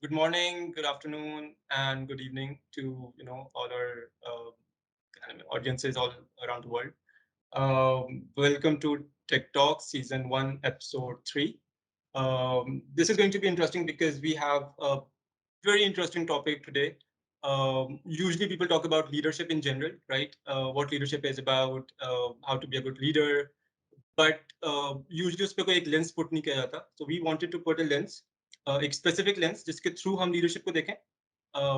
Good morning, good afternoon, and good evening to all our audiences all around the world. Welcome to Tech Talk Season 1, Episode 3. This is going to be interesting because we have a very interesting topic today. Usually, people talk about leadership in general, right? What leadership is about, how to be a good leader. But usually उस पे कोई एक lens put नहीं किया जाता. So we wanted to put a lens, एक specific lens जिसके through हम leadership को देखें,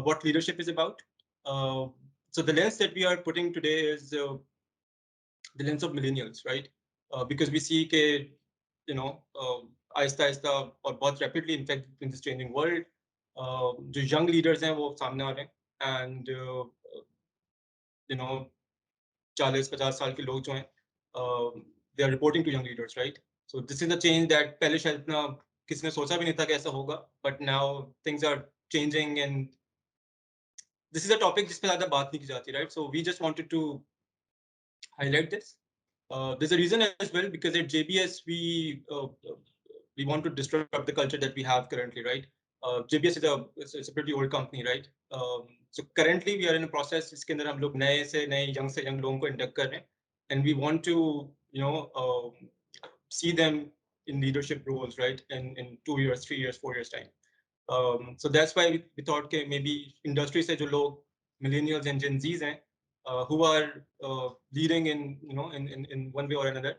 what leadership is about. Uh, so the lens that we are putting today is the lens of millennials, right? Because we see कि आहिस्ता आहिस्ता और बहुत rapidly in fact in this changing world, जो young leaders हैं वो सामने आ रहे हैं and you know 40-50 साल के लोग जो हैं they are reporting to young leaders, right? So this is a change that पहले शायद इतना किसी ने सोचा भी नहीं था कि ऐसा होगा, but now things are changing and this is a topic जिस पे ज़्यादा बात नहीं की जाती, right? So we just wanted to highlight this. There's a reason as well because at JBS we want to disrupt the culture that we have currently, right? JBS is a pretty old company, right? So currently we are in a process जिसके अंदर हम लोग नए से young लोगों को induct कर रहे हैं, and we want to see them in leadership roles, right? In 2 years, 3 years, 4 years time. So that's why we thought that maybe industry से जो लोग millennials and Gen Zs हैं, who are leading in one way or another,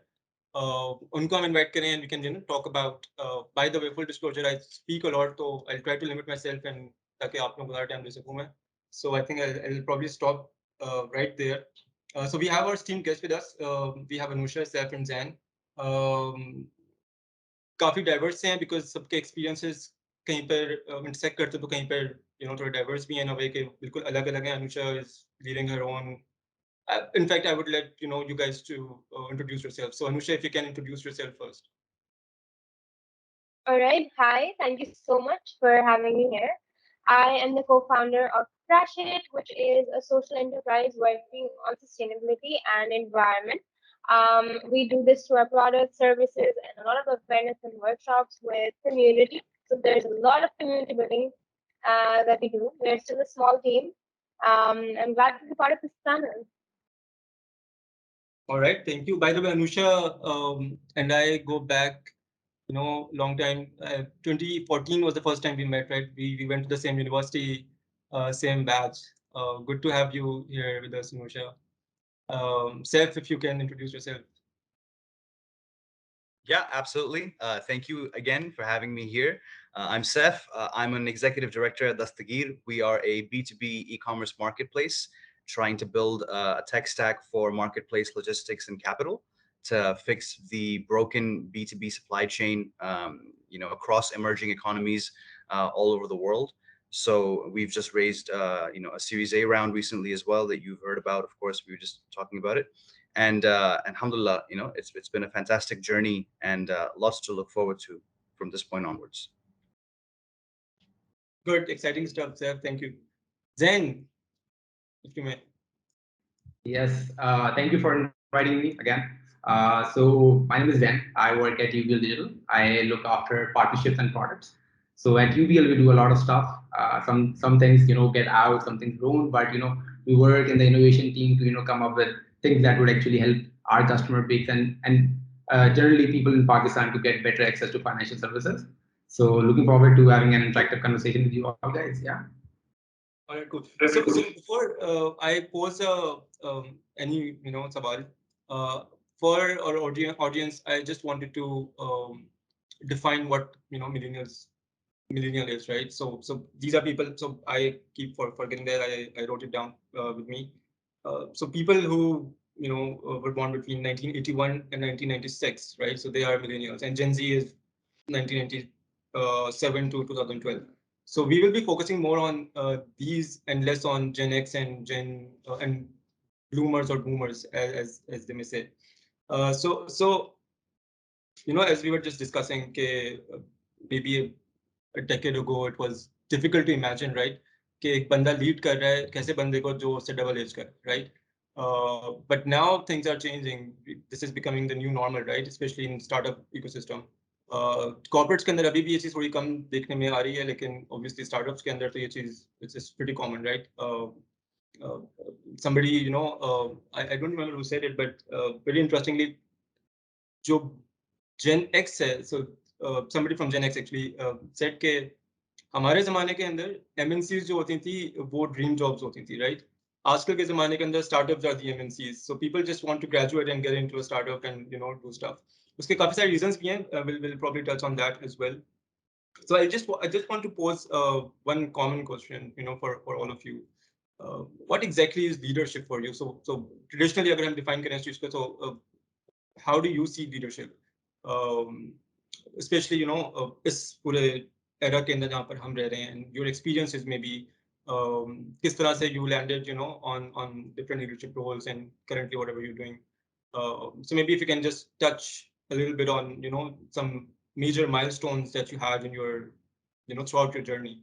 उनको हम invite करें and we can talk about. By the way, full disclosure, I speak a lot, so I'll try to limit myself and ताकि आप लोगों को ज़्यादा time दे सकूँ मैं. So I think I'll probably stop right there. So we have our esteemed guests with us. We have Anusha, Saif, and Zain. काफी diverse हैं because सबके एक्सपीरियंसेस कहीं पर इंटरसेक्ट करते तो कहीं पर थोड़े डाइवर्स भी हैं ना वे के बिल्कुल अलग अलग हैं. Anusha is leading her own. In fact, I would let you guys to introduce yourself. So Anusha, if you can introduce yourself first. All right. Hi. Thank you so much for having me here. I am the co-founder of Crash It, which is a social enterprise working on sustainability and environment. We do this through our products, services, and a lot of awareness and workshops with community. So there's a lot of community building that we do. We're still a small team. I'm glad to be part of this panel. All right, thank you. By the way, Anusha and I go back, long time. 2014 was the first time we met, right? We went to the same university, same batch. Good to have you here with us, Anusha. Seth, if you can introduce yourself. Yeah, absolutely. Thank you again for having me here. I'm Seth. I'm an executive director at Dastagir. We are a B2B e-commerce marketplace trying to build a tech stack for marketplace logistics and capital to fix the broken B2B supply chain, across emerging economies all over the world. So we've just raised, a Series A round recently as well that you've heard about. Of course, we were just talking about it. And alhamdulillah, it's been a fantastic journey and lots to look forward to from this point onwards. Good, exciting stuff, Seth. Thank you. Zen, if you may. Yes, thank you for inviting me again. So my name is Zen. I work at UBL Digital. I look after partnerships and products. So at UBL we do a lot of stuff. Some things get out, some things don't. But we work in the innovation team to come up with things that would actually help our customer base and generally people in Pakistan to get better access to financial services. So looking forward to having an interactive conversation with you all guys. Yeah. All right, cool. So before I pose any sawal, for our audience, I just wanted to define what millennial is, right? So these are people. So I keep forgetting that I wrote it down with me. So people who were born between 1981 and 1996, right? So they are millennials, and Gen Z is 1997 to 2012. So we will be focusing more on these and less on Gen X and and bloomers or boomers, as they may say. So as we were just discussing, maybe a decade ago it was difficult to imagine, right? कि एक बंदा lead कर रहा है कैसे बंदे को जो उससे डबल एज कर, right? But now things are changing. This is becoming the new normal, right? Especially in startup ecosystem. Corporates के अंदर अभी भी ये चीज़ थोड़ी कम देखने में आ रही है, लेकिन ऑब्वियसली स्टार्टअप्स के अंदर तो ये चीज़ it's pretty common, right? Somebody, I don't remember who said it, but very interestingly, जो Gen X है, so somebody from Gen X actually said के हमारे ज़माने के अंदर MNCs जो होती थी वो ड्रीम जॉब्स होती थी, राइट? आजकल के ज़माने के अंदर startups are the MNCs, so people just want to graduate and get into a startup and do stuff. उसके काफ़ी सारे reasons भी हैं, we'll probably touch on that as well. So I just want to pose one common question, for all of you. What exactly is leadership for you? So traditionally, अगर हम define करें इस चीज़ को, so how do you see leadership? Um, Especially, इस पूरे era के अंदर जहाँ पर हम रह रहे हैं, and your experiences maybe किस तरह से you landed, on different leadership roles and currently whatever you're doing. So maybe if you can just touch a little bit on, some major milestones that you had in your, throughout your journey.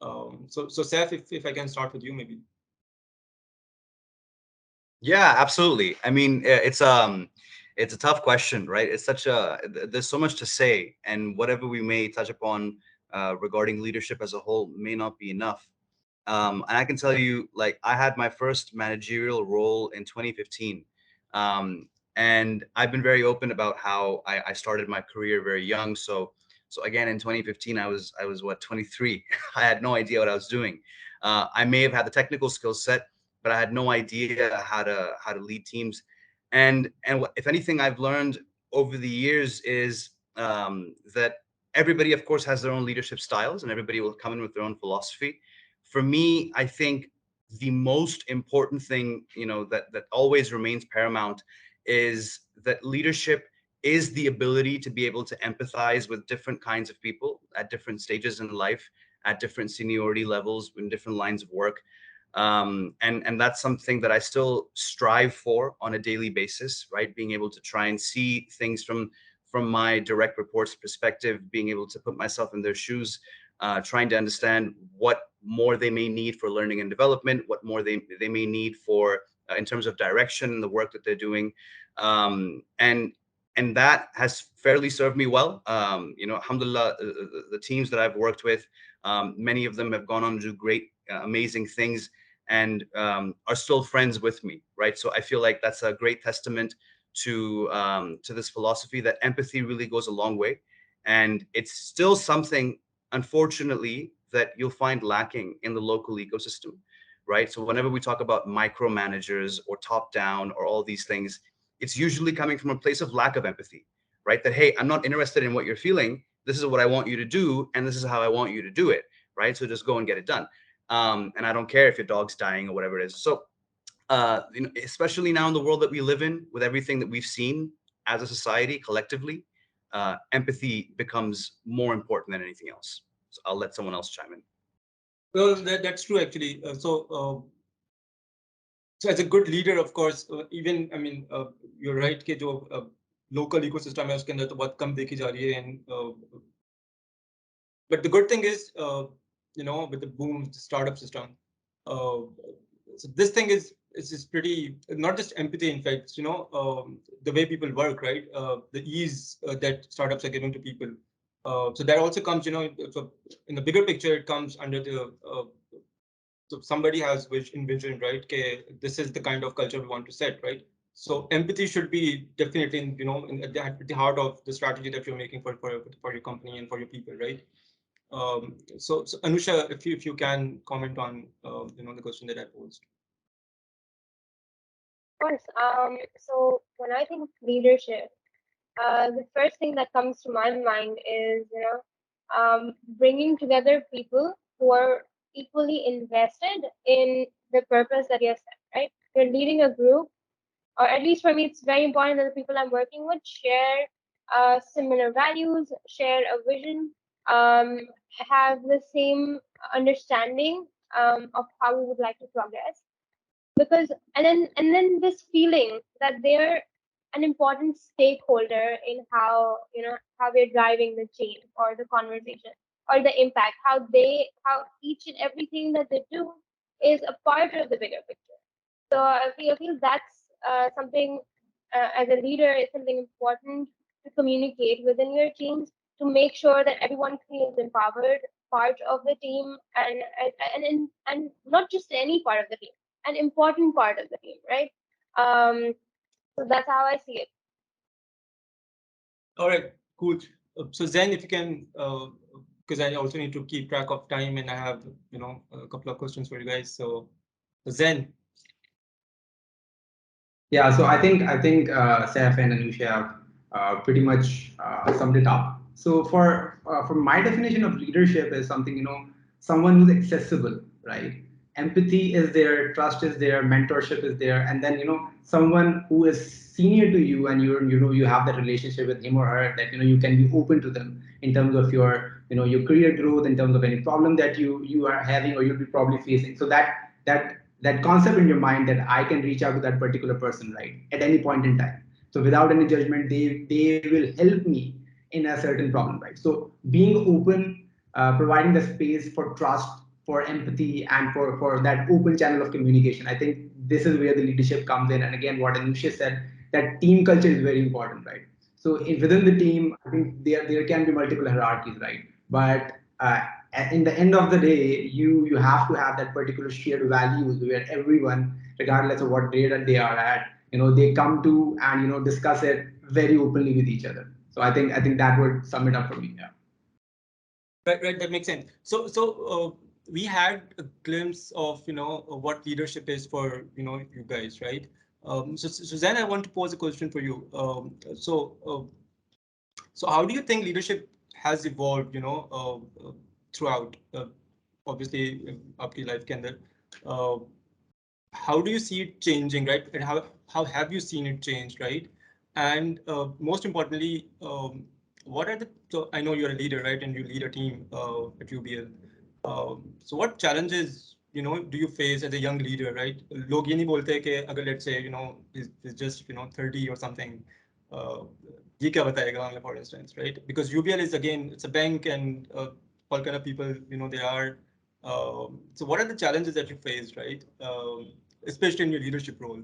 So Seth, if I can start with you, maybe. Yeah, absolutely. I mean, it's a tough question, right? It's such a there's so much to say, and whatever we may touch upon regarding leadership as a whole may not be enough. And I can tell you, like, I had my first managerial role in 2015, and I've been very open about how I started my career very young. So again, in 2015, I was what, 23. I had no idea what I was doing. I may have had the technical skill set, but I had no idea how to lead teams. And if anything, I've learned over the years is that everybody, of course, has their own leadership styles, and everybody will come in with their own philosophy. For me, I think the most important thing, that always remains paramount is that leadership is the ability to be able to empathize with different kinds of people at different stages in life, at different seniority levels, in different lines of work. And that's something that I still strive for on a daily basis, right? Being able to try and see things from my direct reports perspective, being able to put myself in their shoes, trying to understand what more they may need for learning and development, what more they may need for in terms of direction in the work that they're doing. And that has fairly served me well. Alhamdulillah, the teams that I've worked with, many of them have gone on to do great, amazing things, and are still friends with me, right? So I feel like that's a great testament to this philosophy that empathy really goes a long way, and it's still something, unfortunately, that you'll find lacking in the local ecosystem, right? So whenever we talk about micromanagers or top down or all these things, it's usually coming from a place of lack of empathy, right? That, hey, I'm not interested in what you're feeling. This is what I want you to do, and this is how I want you to do it, right? So just go and get it done. And I don't care if your dog's dying or whatever it is. So, especially now in the world that we live in, with everything that we've seen as a society collectively, empathy becomes more important than anything else. So I'll let someone else chime in. Well, that's true actually. So as a good leader, of course, even I mean, you're right कि जो local ecosystem है उसके अंदर तो बहुत कम देखी जा रही है, and but the good thing is, with the boom of the startup system, uh, so this thing is pretty, not just empathy. In fact, the way people work, right? The ease that startups are giving to people. So that also comes, so in the bigger picture, it comes under the so somebody has envisioned, right? Okay, this is the kind of culture we want to set, right? So empathy should be definitely, at the heart of the strategy that you're making for your company and for your people, right? So Anusha, if you can comment on the question that I posed. Of course. So when I think of leadership, the first thing that comes to my mind is, bringing together people who are equally invested in the purpose that you have set, right? You're leading a group, or at least for me, it's very important that the people I'm working with share similar values, share a vision, um, have the same understanding of how we would like to progress. Because and then this feeling that they're an important stakeholder in how we're driving the change or the conversation or the impact, how each and everything that they do is a part of the bigger picture. So I feel that's something as a leader is something important to communicate within your teams, to make sure that everyone feels empowered, part of the team, and not just any part of the team, an important part of the team, right? So that's how I see it. All right, cool. So Zen, if you can, because I also need to keep track of time, and I have a couple of questions for you guys. So Zen. Yeah, so I think Saif and Anusha have pretty much summed it up. So for my definition of leadership is something, someone who's accessible, right? Empathy is there, trust is there, mentorship is there, and then someone who is senior to you, and you have that relationship with him or her, that you can be open to them in terms of your career growth, in terms of any problem that you are having or you'll be probably facing. So that concept in your mind that I can reach out to that particular person, right, at any point in time. So without any judgment, they will help me in a certain problem, right? So being open, providing the space for trust, for empathy, and for that open channel of communication. I think this is where the leadership comes in. And again, what Anusha said, that team culture is very important, right? So within the team, I think there can be multiple hierarchies, right? But in the end of the day, you have to have that particular shared values where everyone, regardless of what grade they are at, they come to and discuss it very openly with each other. So I think that would sum it up for me. Yeah. Right, that makes sense. So we had a glimpse of what leadership is for you guys, right? So Suzanne, I want to pose a question for you. So how do you think leadership has evolved, throughout? Obviously, आपकी life के अंदर, how do you see it changing, right? And how have you seen it change, right? And most importantly, what are the? So I know you're a leader, right? And you lead a team at UBL. So what challenges do you face as a young leader, right? लोग ये नहीं बोलते कि अगर let's say is just 30 or something. Uh, ये क्या बताएगा हमें, for instance, right? Because UBL is, again, it's a bank, and all kind of people they are. So what are the challenges that you faced, right? Especially in your leadership role?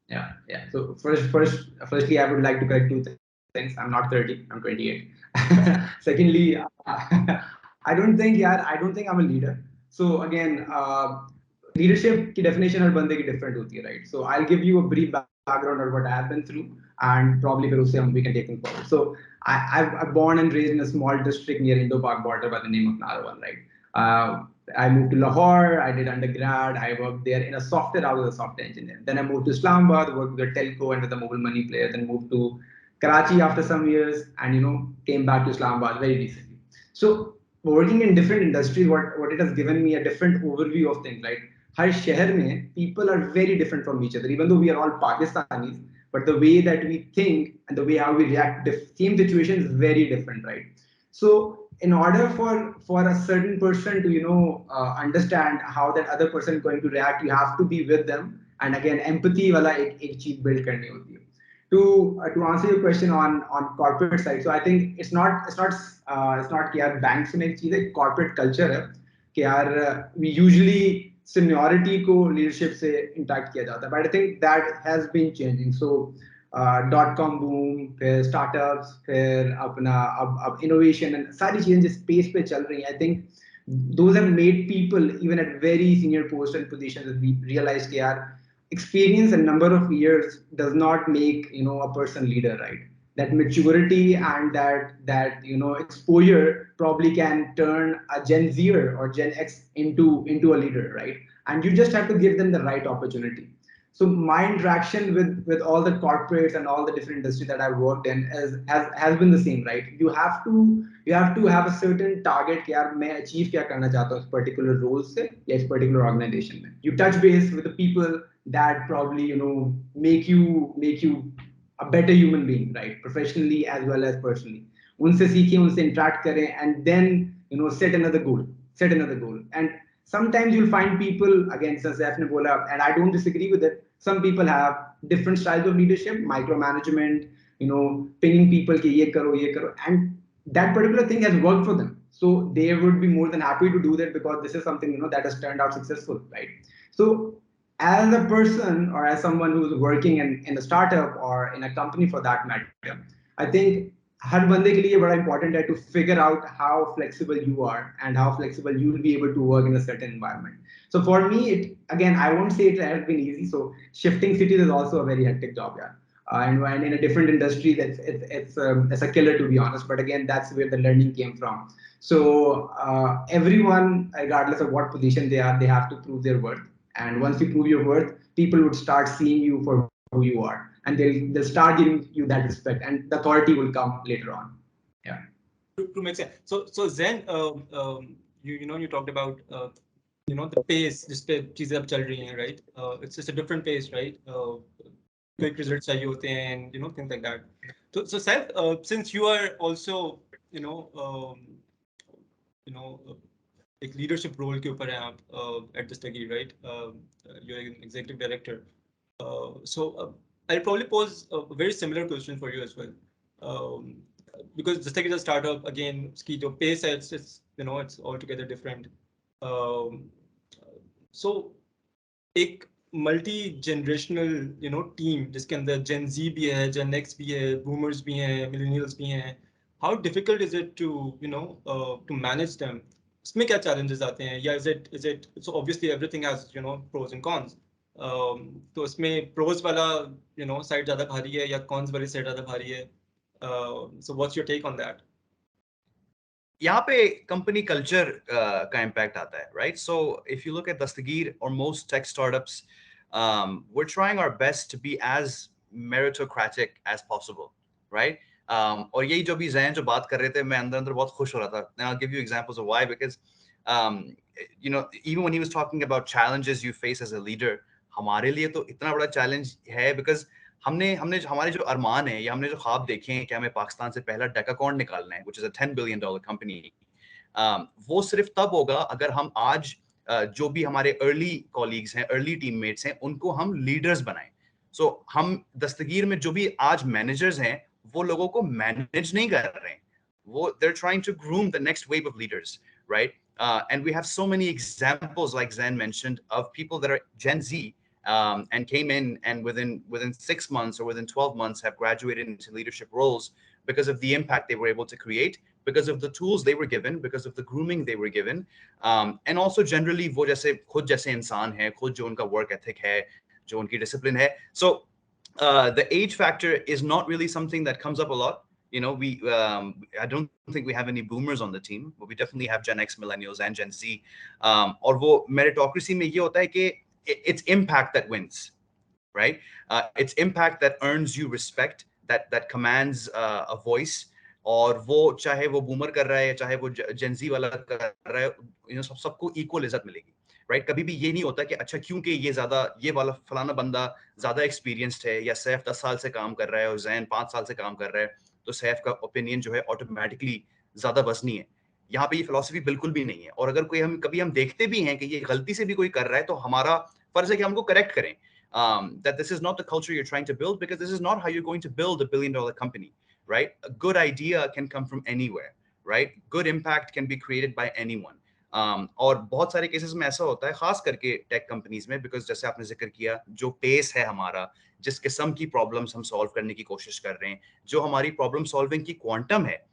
Yeah. So firstly, I would like to correct two things. I'm not 30. I'm 28. Secondly, I don't think, yeah, I don't think I'm a leader. So again, leadership की definition हर बंदे की different होती है, right? So I'll give you a brief background of what I have been through, and probably फिर उससे we can take things forward. So I'm born and raised in a small district near Indo-Pak border by the name of Narwal, right? I moved to Lahore. I did undergrad. I worked there in a software. I was a software engineer. Then I moved to Islamabad, worked with a telco and with a mobile money player. Then moved to Karachi after some years, and came back to Islamabad very recently. So working in different industries, what it has given me a different overview of things, right? हर शहर में people are very different from each other. Even though we are all Pakistanis, but the way that we think and the way how we react to the same situation is very different, right? So in order for a certain person to understand how that other person is going to react, you have to be with them. And again, empathy wala ek cheez build karni hoti hai. To answer your question on corporate side, so I think it's not कि यार banks में एक चीज है, corporate culture है कि यार we usually seniority को leadership से interact किया जाता है, but I think that has been changing. So .com boom, फिर startups, फिर अपना अब innovation and सारी चीजें जिस space पे चल रही हैं, I think those have made people even at very senior posts and positions we realize कि यार experience and number of years does not make a person leader, right? That maturity and that exposure probably can turn a Gen Zer or Gen X into a leader, right? And you just have to give them the right opportunity. So my interaction with all the corporates and all the different industries that I've worked in has been the same, right? You have to have a certain target कि यार मैं achieve क्या करना चाहता हूँ इस particular role से या इस particular organization में. You touch base with the people that probably make you a better human being, right? Professionally as well as personally. उनसे सीखें, उनसे interact करें, and then set another goal. And sometimes you'll find people, again, as Zef ne bola, and I don't disagree with it. Some people have different styles of leadership, micromanagement, pinning people ki ye karo, and that particular thing has worked for them. So they would be more than happy to do that because this is something that has turned out successful, right? So as a person or as someone who's working in a startup or in a company for that matter, I think हर बंदे के लिए ये बड़ा important है to figure out how flexible you are and how flexible you will be able to work in a certain environment. So for me, again, I won't say it has been easy. So shifting cities is also a very hectic job, yeah. And in a different industry, it's a killer, to be honest. But again, that's where the learning came from. So everyone, regardless of what position they are, they have to prove their worth. And once you prove your worth, people would start seeing you for who you are, and they'll start giving you that respect, and the authority will come later on. Yeah. To make sense. So Zen, you talked about the pace जिस पे चीजें अब चल रही हैं, right? It's just a different pace, right? Quick results चाहिए होते हैं, and things like that. So Saif, since you are also you know um, you know एक leadership role के ऊपर हैं आप at the Stagi, right? You're an executive director. So I'll probably pose a very similar question for you as well. Um, because just like it's a startup, again, ski jo pace hai, it's it's altogether different. Um, so एक multi generational team जिसके अंदर जेन जी भी है, जेन x भी है, boomers भी हैं, millennials भी हैं, how difficult is it to to manage them? इसमें क्या चैलेंजेस आते हैं? या is it so obviously everything has pros and cons, तो इसमें प्रोज वाला साइड ज़्यादा भारी है या कॉन्स वाली साइड ज़्यादा भारी है? So what's your take on that? यहाँ पे कंपनी कल्चर का इम्पैक्ट आता है, right? So if you look at Dastagir और most tech startups, we're trying our best to be as meritocratic as possible, right? और यही जो भी जैन जो बात कर रहे थे, मैं अंदर अंदर बहुत खुश हो रहा था. And I'll give you examples of why, because even when he was talking about challenges you face as a leader, हमारे लिए तो इतना बड़ा चैलेंज है, बिकॉज हमने हमने हमारे जो अरमान है या हमने जो ख्वाब देखे हैं कि हमें पाकिस्तान से पहला डेकाकॉर्न निकालना है, which is a $10 billion company, वो सिर्फ तब होगा अगर हम आज जो भी हमारे अर्ली कॉलीग्स हैं, अर्ली टीममेट्स हैं, उनको हम लीडर्स बनाएं. सो हम दस्तगीर में जो भी आज मैनेजर्स हैं, वो लोगों को मैनेज नहीं कर रहे हैं, वो they're trying to groom the next wave of leaders, right? And we have so many examples, like Zen mentioned, of people that are Gen Z, and came in and within 6 months or within 12 months have graduated into leadership roles because of the impact they were able to create, because of the tools they were given, because of the grooming they were given, and also generally वो जैसे खुद जैसे इंसान है, खुद जो उनका work ethic है, जो उनकी discipline है. So the age factor is not really something that comes up a lot. I don't think we have any boomers on the team, but we definitely have Gen X, Millennials, and Gen Z. और वो meritocracy में ये होता है कि it's impact that wins, right? It's impact that earns you respect, that commands a voice. और वो चाहे वो बूमर कर रहा है, चाहे वो जेंजी वाला कर रहा है, सबको इक्वल इज्जत मिलेगी, राइट? कभी भी ये नहीं होता कि अच्छा क्योंकि ये वाला फलाना बंदा ज्यादा एक्सपीरियंस्ड है, या सैफ 10 साल से काम कर रहा है और जैन 5 साल से काम कर रहा है, तो सैफ का ओपिनियन जो है ऑटोमेटिकली ज्यादा वजनी है. यहाँ पे ये फिलॉसफी बिल्कुल भी नहीं है. और अगर कोई कभी हम देखते भी हैं कि ये गलती से भी कोई कर रहा है, तो हमारा फर्ज है कि हमको करेक्ट करें. That this is not the culture you're trying to build, because this is not how you're going to build $1 billion company, right? A good idea can come from anywhere, right? Good impact can be created by anyone. और बहुत सारे cases में ऐसा होता है, खास करके tech companies में, बिकॉज जैसे आपने जिक्र किया, जो पेस है हमारा, जिस किस्म की प्रॉब्लम्स हम सॉल्व करने की कोशिश कर रहे हैं, जो हमारी प्रॉब्लम सॉल्विंग की क्वांटम है,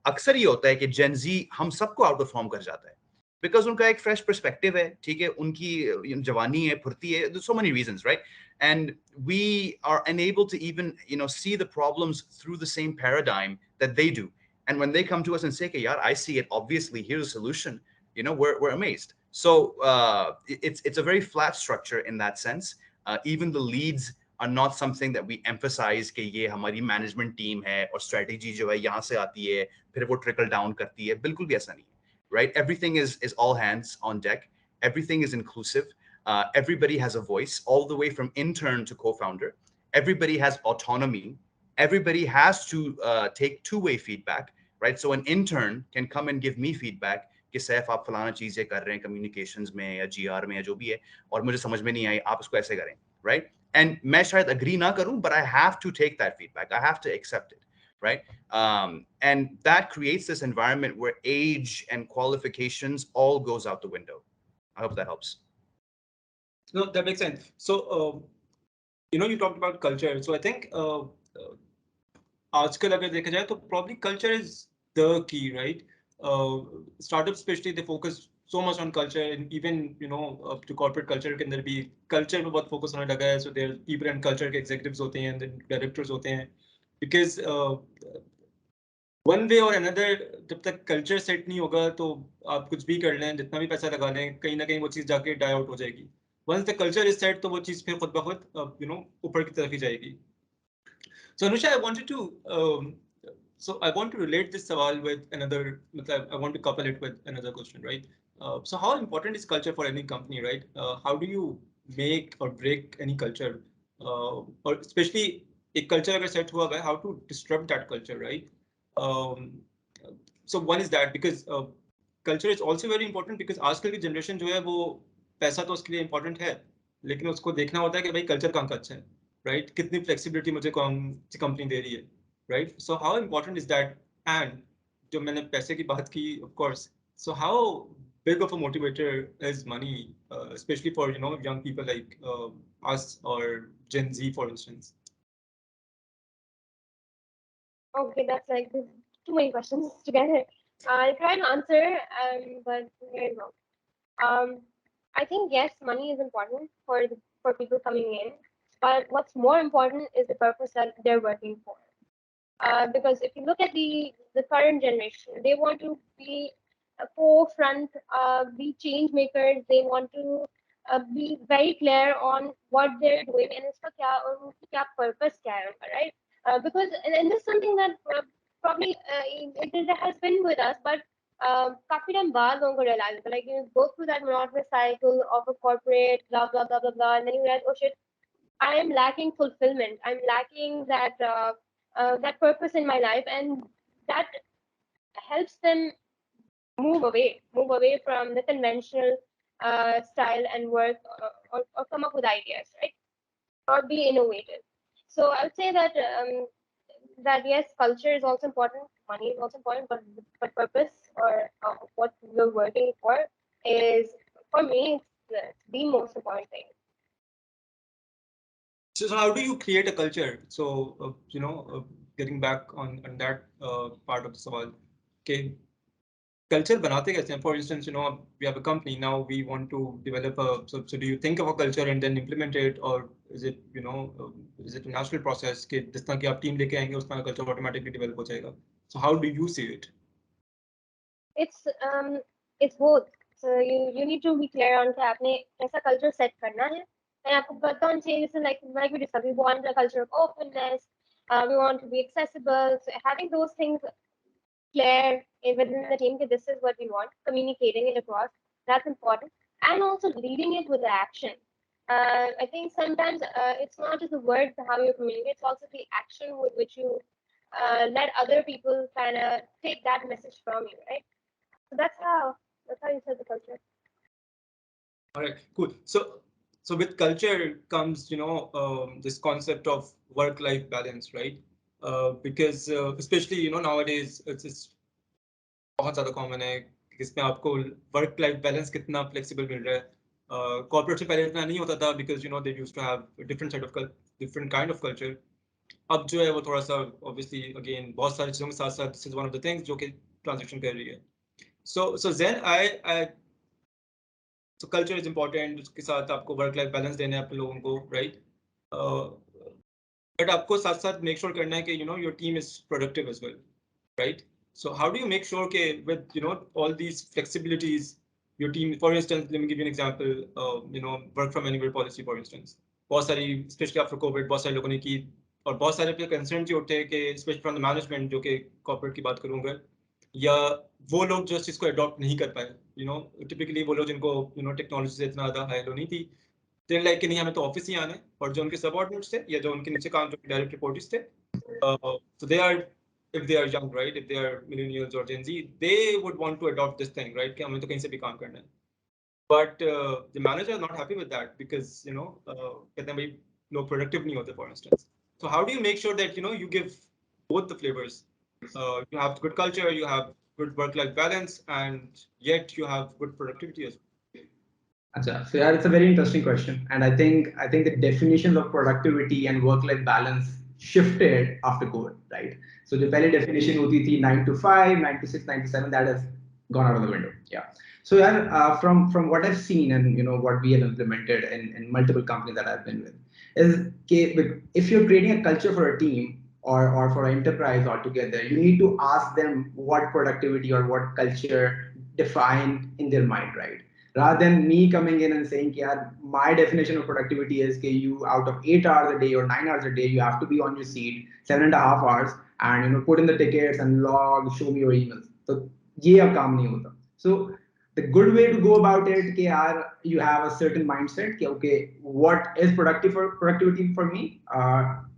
अक्सर ये होता है कि जेन जी हम सबको आउट परफॉर्म कर जाता है, बिकॉज उनका एक फ्रेश पर्सपेक्टिव है, ठीक है, उनकी जवानी है, फुर्ती है, so many reasons, right? And we are unable to even see the problems through the same paradigm that they do. And when they come to us and say, "Yeah, I see it. Obviously, here's a solution," we're amazed. So it's a very flat structure in that sense. Even the leads are not something that we emphasize कि ये हमारी management team है और strategy जो है यहाँ से आती है, फिर वो trickle down करती है. बिल्कुल भी ऐसा नहीं है. Right? Everything is all hands on deck. Everything is inclusive. Everybody has a voice, all the way from intern to co-founder. Everybody has autonomy. Everybody has to take two-way feedback, right? So an intern can come and give me feedback कि सैफ आप फलाना चीजें कर रहे हैं communications में या GR में या जो भी है, और मुझे समझ में नहीं आई, आप इसको ऐसे करें, right? And मैं शायद agree ना करूं, but I have to take that feedback. I have to accept it. Right? And that creates this environment where age and qualifications all goes out the window. I hope that helps. No, that makes sense. So, you talked about culture. So I think आजकल अगर देखा जाए तो probably culture is the key, right? Startups especially they focus so much on culture, and even up to corporate culture के अंदर भी culture पे बहुत focus होने लगा है. So there people and culture के executives होते हैं, then directors होते हैं, because वन वे और अनदर जब तक कल्चर सेट नहीं होगा तो आप कुछ भी कर लें, जितना भी पैसा लगा लें, कहीं ना कहीं वो चीज़ जाके डाई आउट हो जाएगी. Once the culture is set तो वो चीज़ फिर खुद ब खुद ऊपर की तरफ ही जाएगी. So Anusha, I wanted to I want to relate this sawal with another. I want to couple it with another question, right? So how important is culture for any company, right? How do you make or break any culture, or especially a culture अगर set हुआ है, how to disrupt that culture, right? Um, so one is that because culture is also very important because आजकल की generation जो है वो पैसा तो उसके लिए important है, लेकिन उसको देखना होता है कि भाई culture कहाँ का अच्छा है, right? कितनी flexibility मुझे कौन सी company दे रही है, right? So how important is that? And जो मैंने पैसे की बात की, of course. So how big of a motivator is money, especially for young people like us or Gen Z, for instance? Okay, that's like too many questions together. I'll try to answer, but here you go. I think yes, money is important for people coming in, but what's more important is the purpose that they're working for. Because if you look at the current generation, they want to be a forefront, be change makers. They want to be very clear on what they're doing and uska kya aur uनकी क्या purpose क्या है उनका, right? Because and this is something that probably it has been with us, but काफी time बाद लोगों को realize होता है, like you go through that monotonous cycle of a corporate blah blah blah blah blah, and then you realize, oh shit, I am lacking fulfillment. I'm lacking that purpose in my life, and that helps them move away from the conventional style and work, or come up with ideas, right? Or be innovative. So I would say that yes, culture is also important, money is also important, but purpose or what you're working for is, for me, it's the most important thing. So how do you create a culture? So, getting back on that part of the sawal, okay, culture banate kaise hain? For instance, we have a company now. We want to develop a. So do you think of a culture and then implement it, or is it is it a natural process? कि जिस तरह की आप team लेके आएंगे, उस तरह का culture automatically develop हो जाएगा. So how do you see it? It's it's both. So you need to be clear on कि आपने ऐसा culture set करना है, and आपको पता होना चाहिए, जैसे like we discussed, we want a culture of openness, we want to be accessible. So having those things clear within the team that this is what we want, communicating it across, that's important, and also leading it with action. I think sometimes it's not just the words how you communicate, it's also the action with which you let other people kind of take that message from you, right? So that's how you set the culture. All right, cool. So with culture comes, this concept of work-life balance, right? Because especially, nowadays it's बहुत ज़्यादा common है कि इसमें आपको work life balance कितना flexible मिल रहा है. कॉर्पोरेट से पहले इतना नहीं होता था because they used to have different set of different kind of culture. अब जो है वो थोड़ा सा ऑब्वियसली अगेन बहुत सारी चीज़ों के साथ साथ this is one of the things जो कि ट्रांजिशन कर रही है. So then I saw culture is important, उसके साथ आपको वर्क लाइफ बैलेंस देना है अपने लोगों को, राइट? बट आपको साथ साथ मेक श्योर करना है कि your team is productive as well, right? So how do you make sure that with all these flexibilities, your team, for instance, let me give you an example, work from anywhere policy, for instance, बहुत सारी especially after COVID बहुत सारे लोगों ने की, और बहुत सारे पे कंसर्न ये उठे कि especially from the management, जो कि corporate की बात करूँगा, या वो लोग जो इस चीज़ को adopt नहीं कर पाए, typically वो लोग जिनको टेक्नोलॉजी से इतना ज़्यादा हाई नहीं थी, they लाइक कि नहीं हमें तो ऑफिस ही आना है, और जो उनके सबऑर्डिनेट्स थे या जो उनके नीचे काम जो डायरेक्ट रिपोर्ट्स थे, so they are, if they are young, right, if they are millennials or Gen Z, they would want to adopt this thing, right, कि हमें तो कहीं से भी काम करना है. But the manager is not happy with that because कहते हैं भाई लोग productive नहीं होते, for instance. So how do you make sure that you give both the flavors? You have good culture, you have good work-life balance, and yet you have good productivity as well. Achha. So yeah, it's a very interesting question, and I think the definitions of productivity and work-life balance shifted after COVID. right? So the पहले definition होती थी 9 to 5, 9 to 6, 9 to 7, that has gone out of the window. Yeah. So yeah, from what I've seen and what we have implemented in multiple companies that I've been with is if you're creating a culture for a team or for an enterprise altogether, you need to ask them what productivity or what culture defined in their mind, right? Rather than me coming in and saying, yeah, my definition of productivity is that you out of 8 hours a day or 9 hours a day, you have to be on your seat 7.5 hours and put in the tickets and log, show me your emails. So ये अब काम नहीं होता. So the good way to go about it कि यार you have a certain mindset कि okay, what is productivity for me?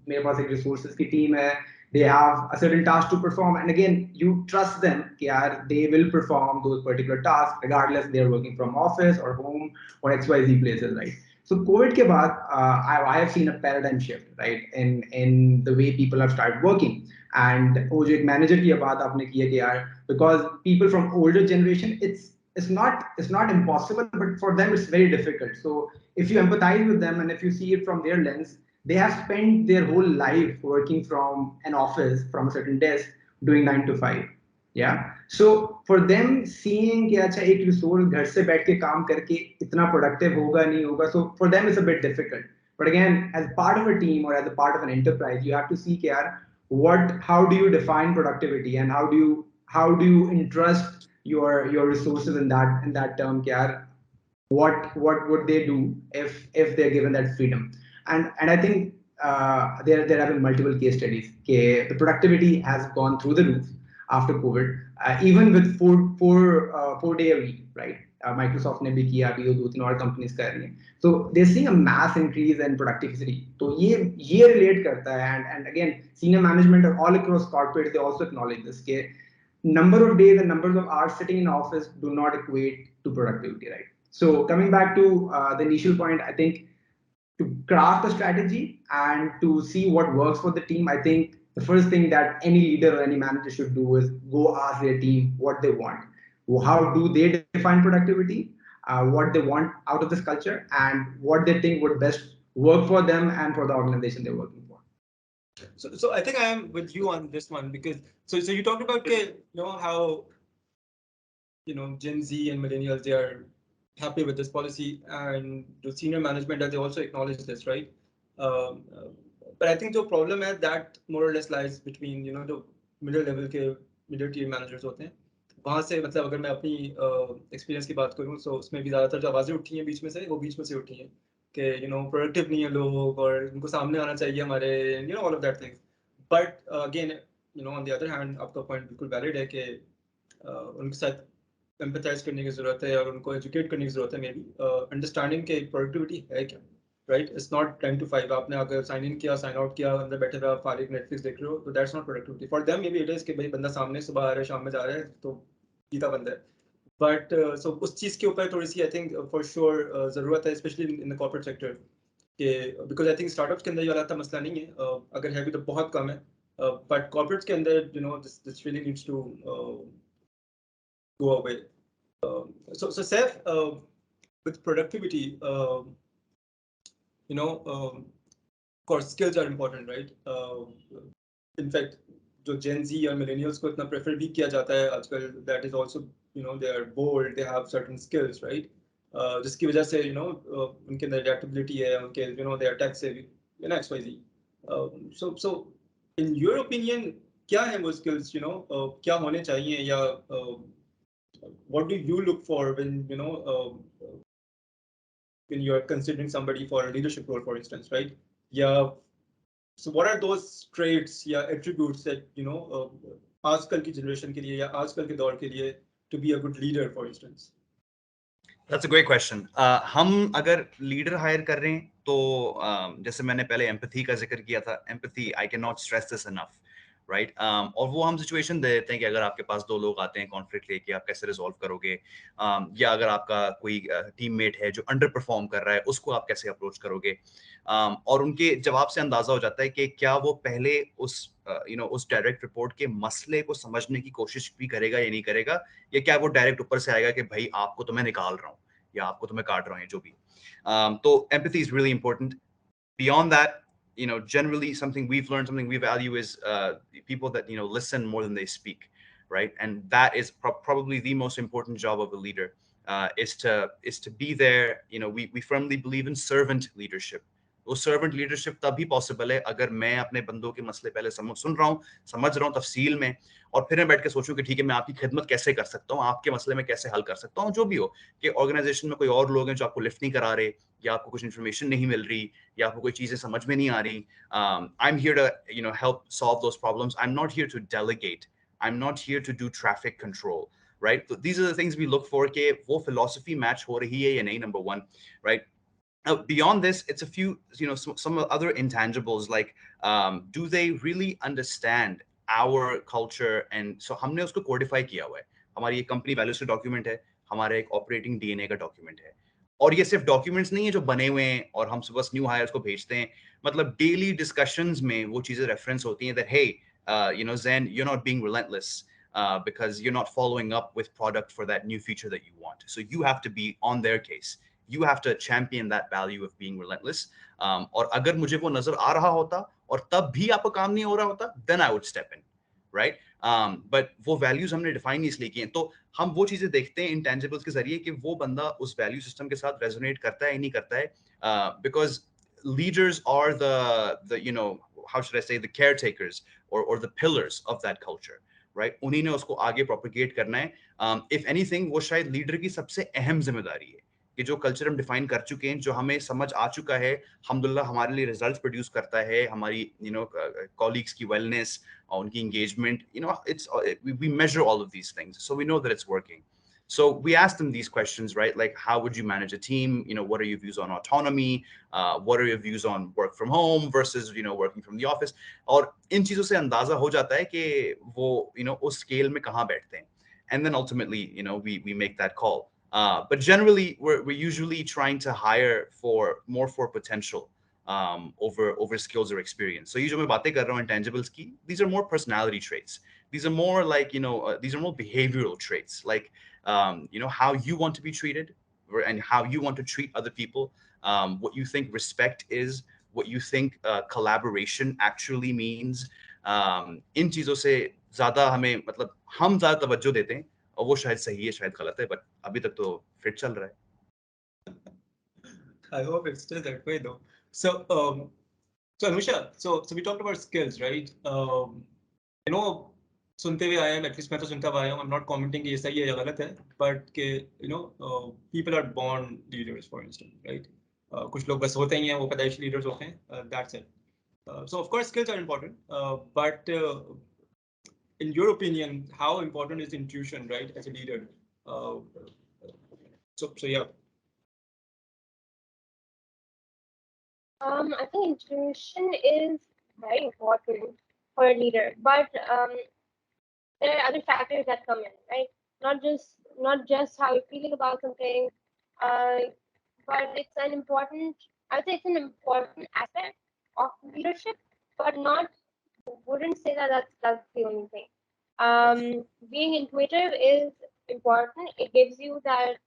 मेरे पास एक resources की team है, they have a certain task to perform, and again you trust them कि यार they will perform those particular tasks regardless they're working from office or home or XYZ places, right? So COVID के बाद I have seen a paradigm shift, right, in the way people have started working. And वो जो एक manager की बात आपने की है कि यार because people from older generation, it's not impossible, but for them it's very difficult. So if you empathize with them and if you see it from their lens, they have spent their whole life working from an office from a certain desk doing 9 to 5. Yeah. So for them seeing कि अच्छा एक resource घर से बैठ के काम करके इतना productive होगा नहीं होगा, so for them it's a bit difficult. But again, as part of a team or as a part of an enterprise, you have to see कि यार how do you define productivity and how do you entrust your resources in that term कि यार what would they do if they're given that freedom. And I think there have been multiple case studies okay, the productivity has gone through the roof after COVID, even with four day a week, right? Microsoft ने भी किया, अभी वो 2-3 और companies कर रही हैं. So they're seeing a mass increase in productivity. तो ये relate करता है, and again senior management all across corporate they also acknowledge this कि number of days and numbers of hours sitting in office do not equate to productivity, right? So coming back to the initial point, I think to craft a strategy and to see what works for the team, I think the first thing that any leader or any manager should do is go ask their team what they want. How do they define productivity? What they want out of this culture, and what they think would best work for them and for the organization they're working for. So I think I am with you on this one because so you talked about how Gen Z and millennials, they are happy with this policy, and the senior management that they also acknowledge this, right? Um, uh, but I think the problem is that more or less lies between the middle level के middle tier managers होते हैं. वहाँ से मतलब अगर मैं अपनी experience की बात करूँ तो उसमें भी ज़्यादातर जो आवाज़ें उठी हैं बीच में से, वो बीच में से उठी हैं कि प्रोडक्टिव नहीं है लोग और उनको सामने आना चाहिए हमारे all of that things. But again on the other hand आपका पॉइंट बिल्कुल वैलिड है कि उनके साथ एम्पथाइज करने की ज़रूरत है और उनको एजुकेट करने की ज़रूरत है, मे बी अंडरस्टैंडिंग के प्रोडक्टिविटी है क्या, राइट? It's not 10 to 5. आपने अगर साइन इन किया, साइन आउट किया, अंदर बैठे हुए आप फारिग नेटफ्लिक्स देख रहे हो, तो that's not productivity for them. May be it is कि भाई बंदा सामने सुबह आ रहा है, शाम में जा रहा है, तो गीता बंदा है. बट सो उस चीज़ के ऊपर थोड़ी सी आई थिंक फॉर श्योर ज़रूरत है, specially in the corporate sector के, बिकॉज आई थिंक स्टार्टअप्स के अंदर ये वाला था मसला नहीं है, अगर है भी तो बहुत कम है, बट कॉर्पोरेट्स के अंदर this really needs to go away. So Seth, with productivity, of course, skills are important, right? In fact, जो Gen Z or millennials को इतना prefer भी किया जाता है आजकल, that is also, they are bold, they have certain skills, right? जिसकी वजह से, उनके अंदर adaptability है, उनके, they are tech savvy, XYZ. So in your opinion, क्या है वो skills, क्या होने चाहिए, या what do you look for when when you're considering somebody for a leadership role, for instance, right? Yeah. So what are those traits, attributes that आजकल की generation के लिए या आजकल के दौर के लिए to be a good leader, for instance? That's a great question. हम अगर लीडर हायर कर रहे हैं तो जैसे मैंने पहले एम्पैथी का जिक्र किया था, empathy, I can not stress this enough, right? और वो हम सिचुएशन दे देते हैं कि अगर आपके पास 2 लोग आते हैं कॉन्फ्लिक्ट लेके, आप कैसे रिजॉल्व करोगे, या अगर आपका कोई टीममेट है जो अंडर परफॉर्म कर रहा है, उसको आप कैसे अप्रोच करोगे, और उनके जवाब से अंदाजा हो जाता है कि क्या वो पहले उस डायरेक्ट रिपोर्ट के मसले को समझने की कोशिश भी करेगा या नहीं करेगा, या क्या वो डायरेक्ट ऊपर से आएगा कि भाई आपको तो मैं निकाल रहा हूँ या आपको तो मैं काट रहा हूँ, जो भी. तो empathy is really important. Beyond that, generally something we've learned, something we value is people that listen more than they speak, right? And that is probably the most important job of a leader, is to be there. We firmly believe in servant leadership. वो servant leadership तभी possible है अगर मैं अपने बंदों के मसले पहले सुन रहा हूँ, समझ रहा हूँ तफसील में, और फिर मैं बैठ के सोचूं कि ठीक है मैं आपकी खिदमत कैसे कर सकता हूँ, आपके मसले में कैसे हल कर सकता हूँ, जो भी हो, कि ऑर्गेनाइजेशन में कोई और लोग हैं जो आपको लिफ्ट नहीं करा रहे, या आपको कुछ इन्फॉर्मेशन नहीं मिल रही, या आपको कोई चीजें समझ में नहीं आ रही. I am here to help solve those problems. I'm not here to delegate. I'm not here to do traffic control, right? So these are the things we look for, कि वो philosophy match हो रही है या नहीं, number one, right? Beyond this, it's a few, some other intangibles, like do they really understand our culture? And so हमने उसको codify किया हुआ है. हमारी ये company values का document है, हमारा एक operating DNA का document है. और ये सिर्फ documents नहीं है जो बने हुए हैं और हम बस new hires को भेजते हैं. मतलब daily discussions में वो चीजें reference होती हैं that hey, Zen, you're not being relentless. Because you're not following up with product for that new feature that you want. So you have to be on their case. You have to champion that value of being relentless. और अगर मुझे वो नजर आ रहा होता और तब भी आपका काम नहीं हो रहा होता, then I would step in, right? But वो values हमने define इसलिए किए हैं, तो हम वो चीजें देखते हैं intangibles के जरिए कि वो बंदा उस value system के साथ resonate करता है या नहीं करता है, because leaders are the how should I say, the caretakers or the pillars of that culture, right? उन्हीं ने उसको आगे propagate करना है. If anything, वो शायद leader की सबसे अहम जिम्मेदारी है कि जो कल्चर हम डिफाइन कर चुके हैं, जो हमें समझ आ चुका है, अल्हम्दुलिल्लाह हमारे लिए रिजल्ट्स प्रोड्यूस करता है, हमारी कॉलीग्स की वेलनेस और उनकी engagement, it's we measure all of these things, so we know that it's working. So we ask them these questions, right? Like, how would you manage a team? What are your views on autonomy? What are your views on work from home versus working from the office? और इन चीजों से अंदाजा हो जाता है कि वो उस स्केल में कहाँ बैठते हैं. And then ultimately, we make that call. But generally, we're usually trying to hire for potential over skills or experience. So ये जो मैं बातें कर रहा हूँ intangibles की, these are more personality traits. These are more like these are more behavioral traits, like how you want to be treated and how you want to treat other people, what you think respect is, what you think collaboration actually means. इन चीजों से ज्यादा हमें मतलब हम ज्यादा तवज्जो देते हैं, और वो शायद सही है शायद गलत है, बट अभी तक तो फिट चल रहा है. I hope it's still that way though. So Anusha, so we talked about skills, right? सुनते हुए आए हैं, एटलीस्ट मैं तो सुनता हुआ आया हूँ. I'm not commenting कि ये सही है या गलत है, but कि people are born leaders, for instance, right? कुछ लोग बस होते ही हैं, वो पैदाइशी leaders होते हैं. That's it. So of course skills are important, but in your opinion, how important is intuition, right, as a leader? So yeah. I think intuition is very important for a leader, but there are other factors that come in, right? Not just how you're feeling about something, but it's an important. I would say it's an important aspect of leadership, but not. Wouldn't say that that's the only thing. Being intuitive is important. It gives you that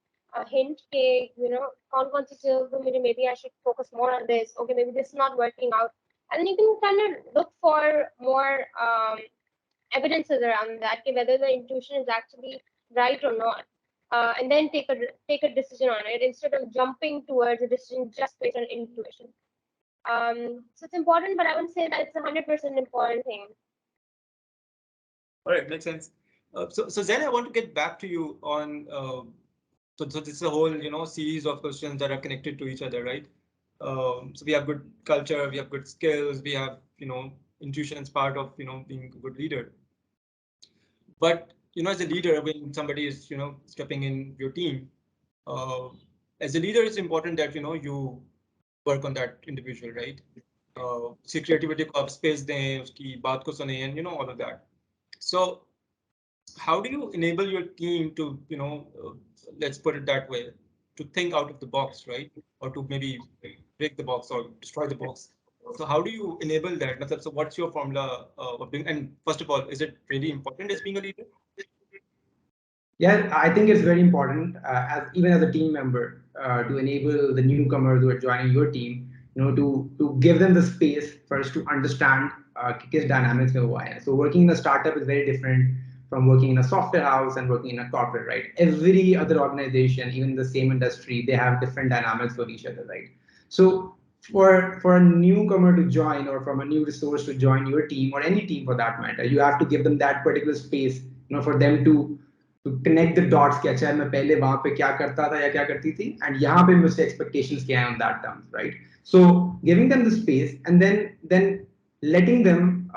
hint, कौन सी चीज़ों maybe I should focus more on this. Okay, maybe this is not working out, and then you can kind of look for more evidences around that, whether the intuition is actually right or not, and then take a decision on it instead of jumping towards a decision just based on intuition. So it's important, but I wouldn't say that it's 100% important thing. All right, makes sense. So Zen, I want to get back to you on. So this is a whole series of questions that are connected to each other, right? So we have good culture, we have good skills, we have intuition as part of being a good leader. But as a leader, when somebody is stepping in your team, as a leader, it's important that you work on that individual, right? उसकी creativity को आप space दें, उसकी बात को सुनें, and all of that. So how do you enable your team to let's put it that way, to think out of the box, right? Or to maybe break the box or destroy the box. So how do you enable that? So what's your formula of being, and first of all, is it really important as being a leader? Yeah, I think it's very important, as even as a team member, to enable the newcomers who are joining your team to give them the space for us to understand किस dynamics में हुआ है. So working in a startup is very different from working in a software house and working in a corporate, right? Every other organization, even in the same industry, they have different dynamics for each other, right? So for a newcomer to join, or from a new resource to join your team, or any team for that matter, you have to give them that particular space, for them to connect the dots कि अच्छा मैं पहले वहां पे क्या करता था या क्या करती थी, and यहाँ पे मुझसे expectations क्या हैं on that terms, right? So giving them the space, and then letting them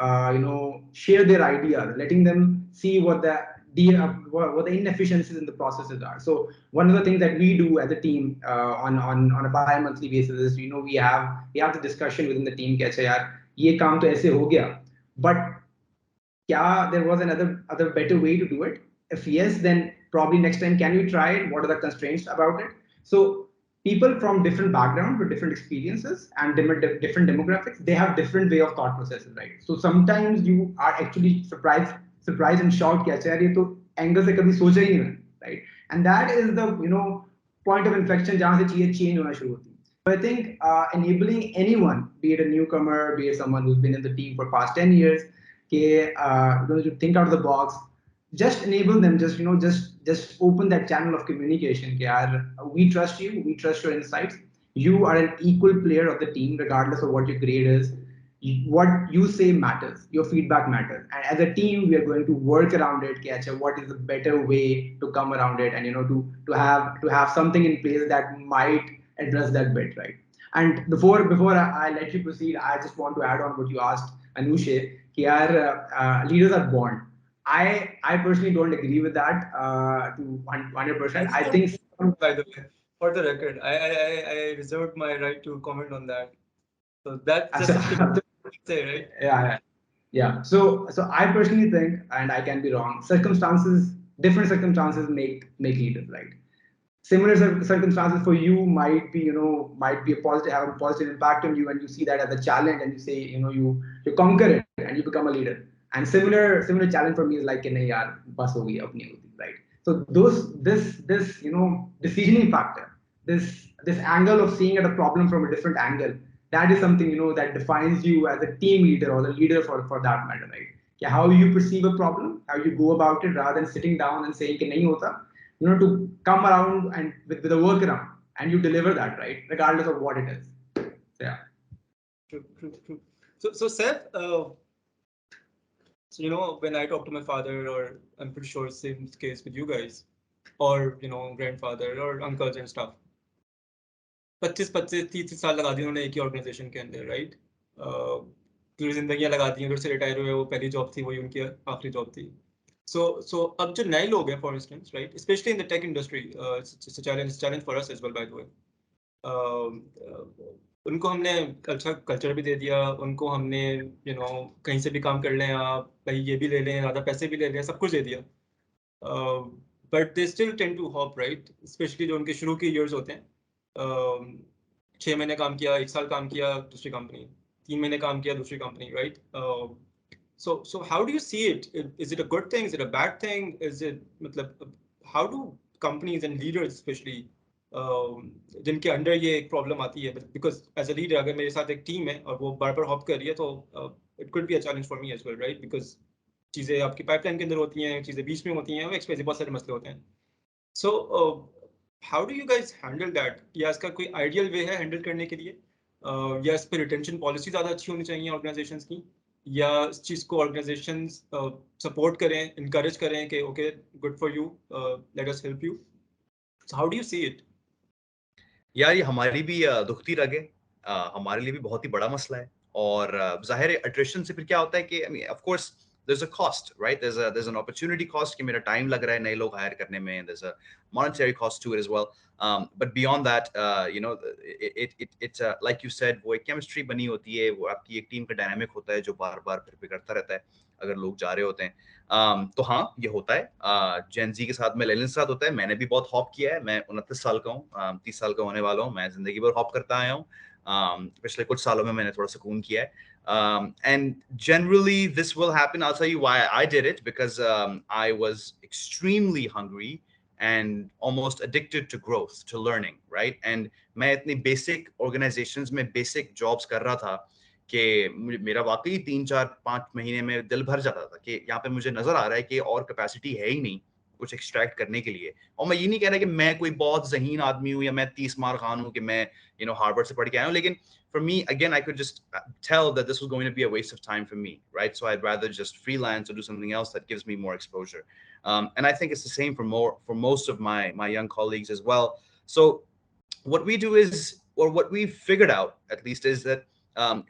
share their ideas, letting them see what the inefficiencies in the processes are. So one of the things that we do as a team on a bi-monthly basis is, we have the discussion within the team कि अच्छा यार ये काम तो ऐसे हो गया, but yeah, there was another better way to do it? If yes, then probably next time can we try it? What are the constraints about it? So people from different backgrounds with different experiences and different demographics, they have different way of thought processes, right? So sometimes you are actually surprised and shocked कि अच्छा यार ये तो angle से कभी सोचा ही नहीं मैंने, right? And that is the point of inflection जहाँ से चीजें change होना शुरू होती हैं. So I think enabling anyone, be it a newcomer, be it someone who's been in the team for past 10 years, to think out of the box, just enable them, just open that channel of communication. We trust you, we trust your insights. You are an equal player of the team, regardless of what your grade is. What you say matters, your feedback matters, and as a team we are going to work around it. What is the better way to come around it, and to have something in place that might address that bit, right? And before I let you proceed, I just want to add on what you asked Anushe, कि leaders are born. I personally don't agree with that to 100%. I think by the way, for the record, I reserved my right to comment on that. So that's just something to say, right? yeah. So I personally think, and I can be wrong, different circumstances make leaders, right? Similar circumstances for you might be a positive, have a positive impact on you, and you see that as a challenge, and you say, you conquer it and you become a leader. And similar challenge for me is like कि नहीं यार बस हो गई अपनी होती, right? So this decisioning factor, this angle of seeing at a problem from a different angle, that is something that defines you as a team leader, or the leader for that matter, right? How you perceive a problem, how you go about it, rather than sitting down and saying कि नहीं होता, to come around and with a workaround, and you deliver that, right, regardless of what it is. So yeah. True. So Seth, so when I talk to my father, or I'm pretty sure same case with you guys, or grandfather or uncles and stuff, 25-30 साल लगा दिए उन्होंने एक ही organisation के अंदर, right? पूरी जिंदगियां लगा दी, उधर से रिटायर हुए, वो पहली जॉब थी, वही उनकी आखिरी जॉब थी. So अब जो नए लोग हैं, for instance, right, specially in the tech industry, it's challenge for us as well, by the way. उनको हमने कल्चर भी दे दिया, उनको हमने कहीं से भी काम कर लें आप, भाई ये भी ले लें, ज़्यादा पैसे भी ले लें, सब कुछ दे दिया. But they still tend to hop, right? Specially जो उनके शुरू के ईयर्स होते हैं, 6 महीने काम किया, 1 साल काम किया दूसरी कंपनी, 3 महीने काम किया दूसरी company, right? So how do you see it? Is it a good thing? Is it a bad thing? Is it मतलब how do companies and leaders especially जिनके अंडर ये एक प्रॉब्लम आती है, because as a leader अगर मेरे साथ एक टीम है और वो बार बार हॉप कर रही है, तो it could be a challenge for me as well, right? Because चीज़ें आपकी पाइपलाइन के अंदर होती हैं, चीज़ें बीच में होती हैं, वो एक्सपेंसिव, बहुत सारे मसले होते हैं. So how do you guys handle that? या इसका कोई आइडियल वे है हैंडल करने के लिए, या इस पर रिटेंशन पॉलिसी ज़्यादा अच्छी होनी चाहिए ऑर्गेनाइजेशंस की, या इस चीज़ को ऑर्गेनाइजेशंस सपोर्ट करें, इनकरेज करें कि okay, good for you, let us help you. So how do you see it? यार ये हमारी भी दुखती रग है, हमारे लिए भी बहुत ही बड़ा मसला है. और जाहिर है अट्रिशन से फिर क्या होता है कि of course there's a cost, right? There's an opportunity cost कि मेरा टाइम लग रहा है नए लोग हायर करने में. There's a monetary cost to it as well. But beyond that, it's like you said, वो एक केमिस्ट्री बनी होती है, वो आपकी एक टीम का डायनामिक होता है जो बार बार फिर बिगड़ता रहता है अगर लोग जा रहे होते हैं. तो हाँ, ये होता है. जेन जी के साथ, मिलेनियल्स के साथ होता है. मैंने भी बहुत हॉप किया है. मैं 29 साल का हूँ, 30 साल का होने वाला हूँ. मैं जिंदगी भर हॉप करता आया हूँ. पिछले कुछ सालों में मैंने थोड़ा सुकून किया है. And generally this will happen. I'll tell you why I did it, because I was extremely hungry and almost addicted to growth, to learning, right? And मैं इतनी basic organizations में basic jobs कर रहा था कि मेरा वाकई 3 4 5 महीने में दिल भर जाता था कि यहाँ पे मुझे नजर आ रहा है कि और कैपेसिटी है ही नहीं कुछ एक्सट्रैक्ट करने के लिए। और मैं ये नहीं कह रहा कि मैं कोई बहुत ज़हीन आदमी हूँ या मैं 30 मार खान हूँ कि मैं हार्वर्ड से पढ़ के आया हूँ, लेकिन for me again I could just tell that this was going to be a waste of time for me, right? So I'd rather just freelance or do something else that gives me more exposure. And I think it's the same for most of my young colleagues as well. So what we do is, or what we've figured out at least, is that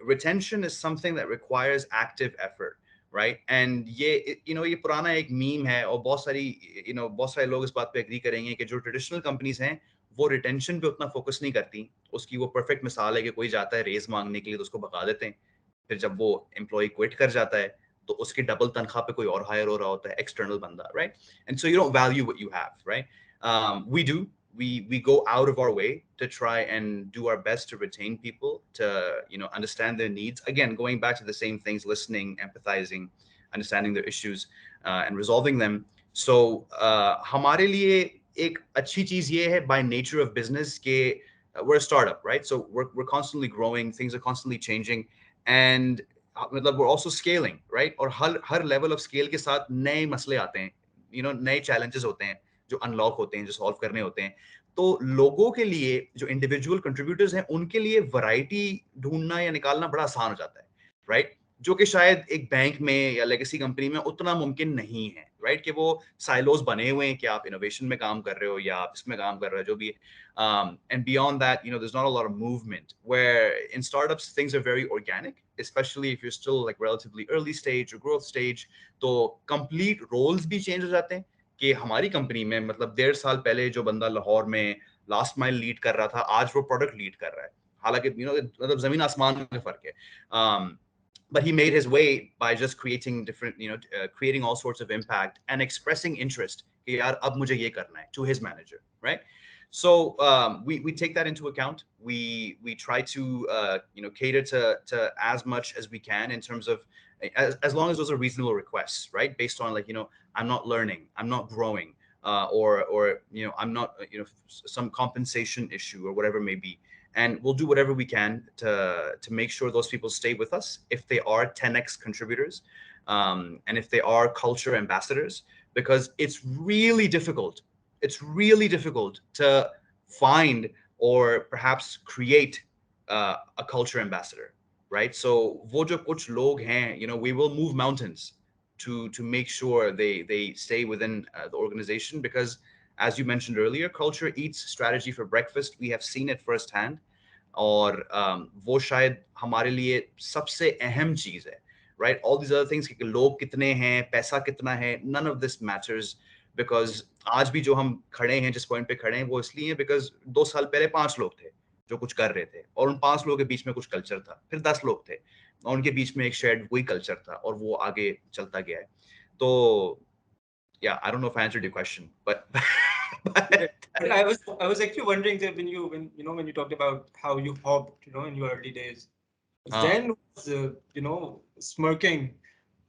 retention is something that requires active effort, right? And ये पुराना एक meme है और बहुत सारे लोग इस बात पे एग्री करेंगे कि जो ट्रेडिशनल कंपनीज हैं वो रिटेंशन पे उतना फोकस नहीं करती। उसकी वो परफेक्ट मिसाल है कि कोई जाता है रेस मांगने के लिए तो उसको भगा देते हैं, फिर जब वो एम्प्लॉय क्विट कर जाता है तो उसकी डबल तनख्वाह पे कोई और हायर हो रहा होता है, एक्सटर्नल बंदा, right? And so you don't value what you have, right? We do. We go out of our way to try and do our best to retain people, to understand their needs. Again, going back to the same things: listening, empathizing, understanding their issues, and resolving them. So हमारे लिए एक अच्छी चीज ये है by nature of business कि we're a startup, right? So we're constantly growing, things are constantly changing, and मतलब we're also scaling, right? और हर level of scale के साथ नए मसले आते हैं, नए challenges होते हैं जो अनलॉक होते हैं, जो सॉल्व करने होते हैं। तो लोगों के लिए, जो इंडिविजुअल कंट्रीब्यूटर्स हैं, उनके लिए वैरायटी ढूंढना या निकालना बड़ा आसान हो जाता है, राइट? जो कि शायद एक बैंक में या लेगेसी कंपनी में उतना मुमकिन नहीं है, राइट? कि वो साइलोस बने हुए हैं कि आप इनोवेशन में काम कर रहे हो या आप इसमें काम कर रहे हो, जो भी। And beyond that, there's not a lot of movement. Where in startups, things are very organic, especially if you're still like relatively early stage or growth stage. तो complete roles भी change हो जाते हैं कि हमारी कंपनी में मतलब 1.5 साल पहले जो बंदा लाहौर में लास्ट माइल लीड कर रहा था, आज वो प्रोडक्ट लीड कर रहा है। हालांकि मतलब जमीन आसमान का फर्क है। But he made his way by just creating different, creating all sorts of impact and expressing interest कि यार अब मुझे ये करना है, to his manager, right? So we take that into account. We try to cater to as much as we can in terms of as long as those are reasonable requests, right? Based on like I'm not learning, I'm not growing, or I'm not some compensation issue or whatever it may be. And we'll do whatever we can to make sure those people stay with us if they are 10x contributors, and if they are culture ambassadors, because it's really difficult. It's really difficult to find or perhaps create a culture ambassador, right? So wo jo kuch log hain, we will move mountains to make sure they stay within the organization, because as you mentioned earlier, culture eats strategy for breakfast. We have seen it firsthand. और वो शायद हमारे लिए सबसे अहम चीज है, right? All these other things कि लोग कितने हैं, पैसा कितना है, none of this matters, because आज भी जो हम खड़े हैं, जिस पॉइंट पे खड़े हैं, वो इसलिए है because 2 साल पहले 5 लोग थे जो कुछ कर रहे थे, और उन 5 लोगों के बीच में कुछ कल्चर था, फिर 10 लोग थे और उनके बीच में एक शेयर्ड वही कल्चर था और वो आगे चलता गया है। तो yeah, I don't know if I answered your question, but Yeah. But I was actually wondering that when you talked about how you hopped, in your early days, हाँ, Zen was smirking.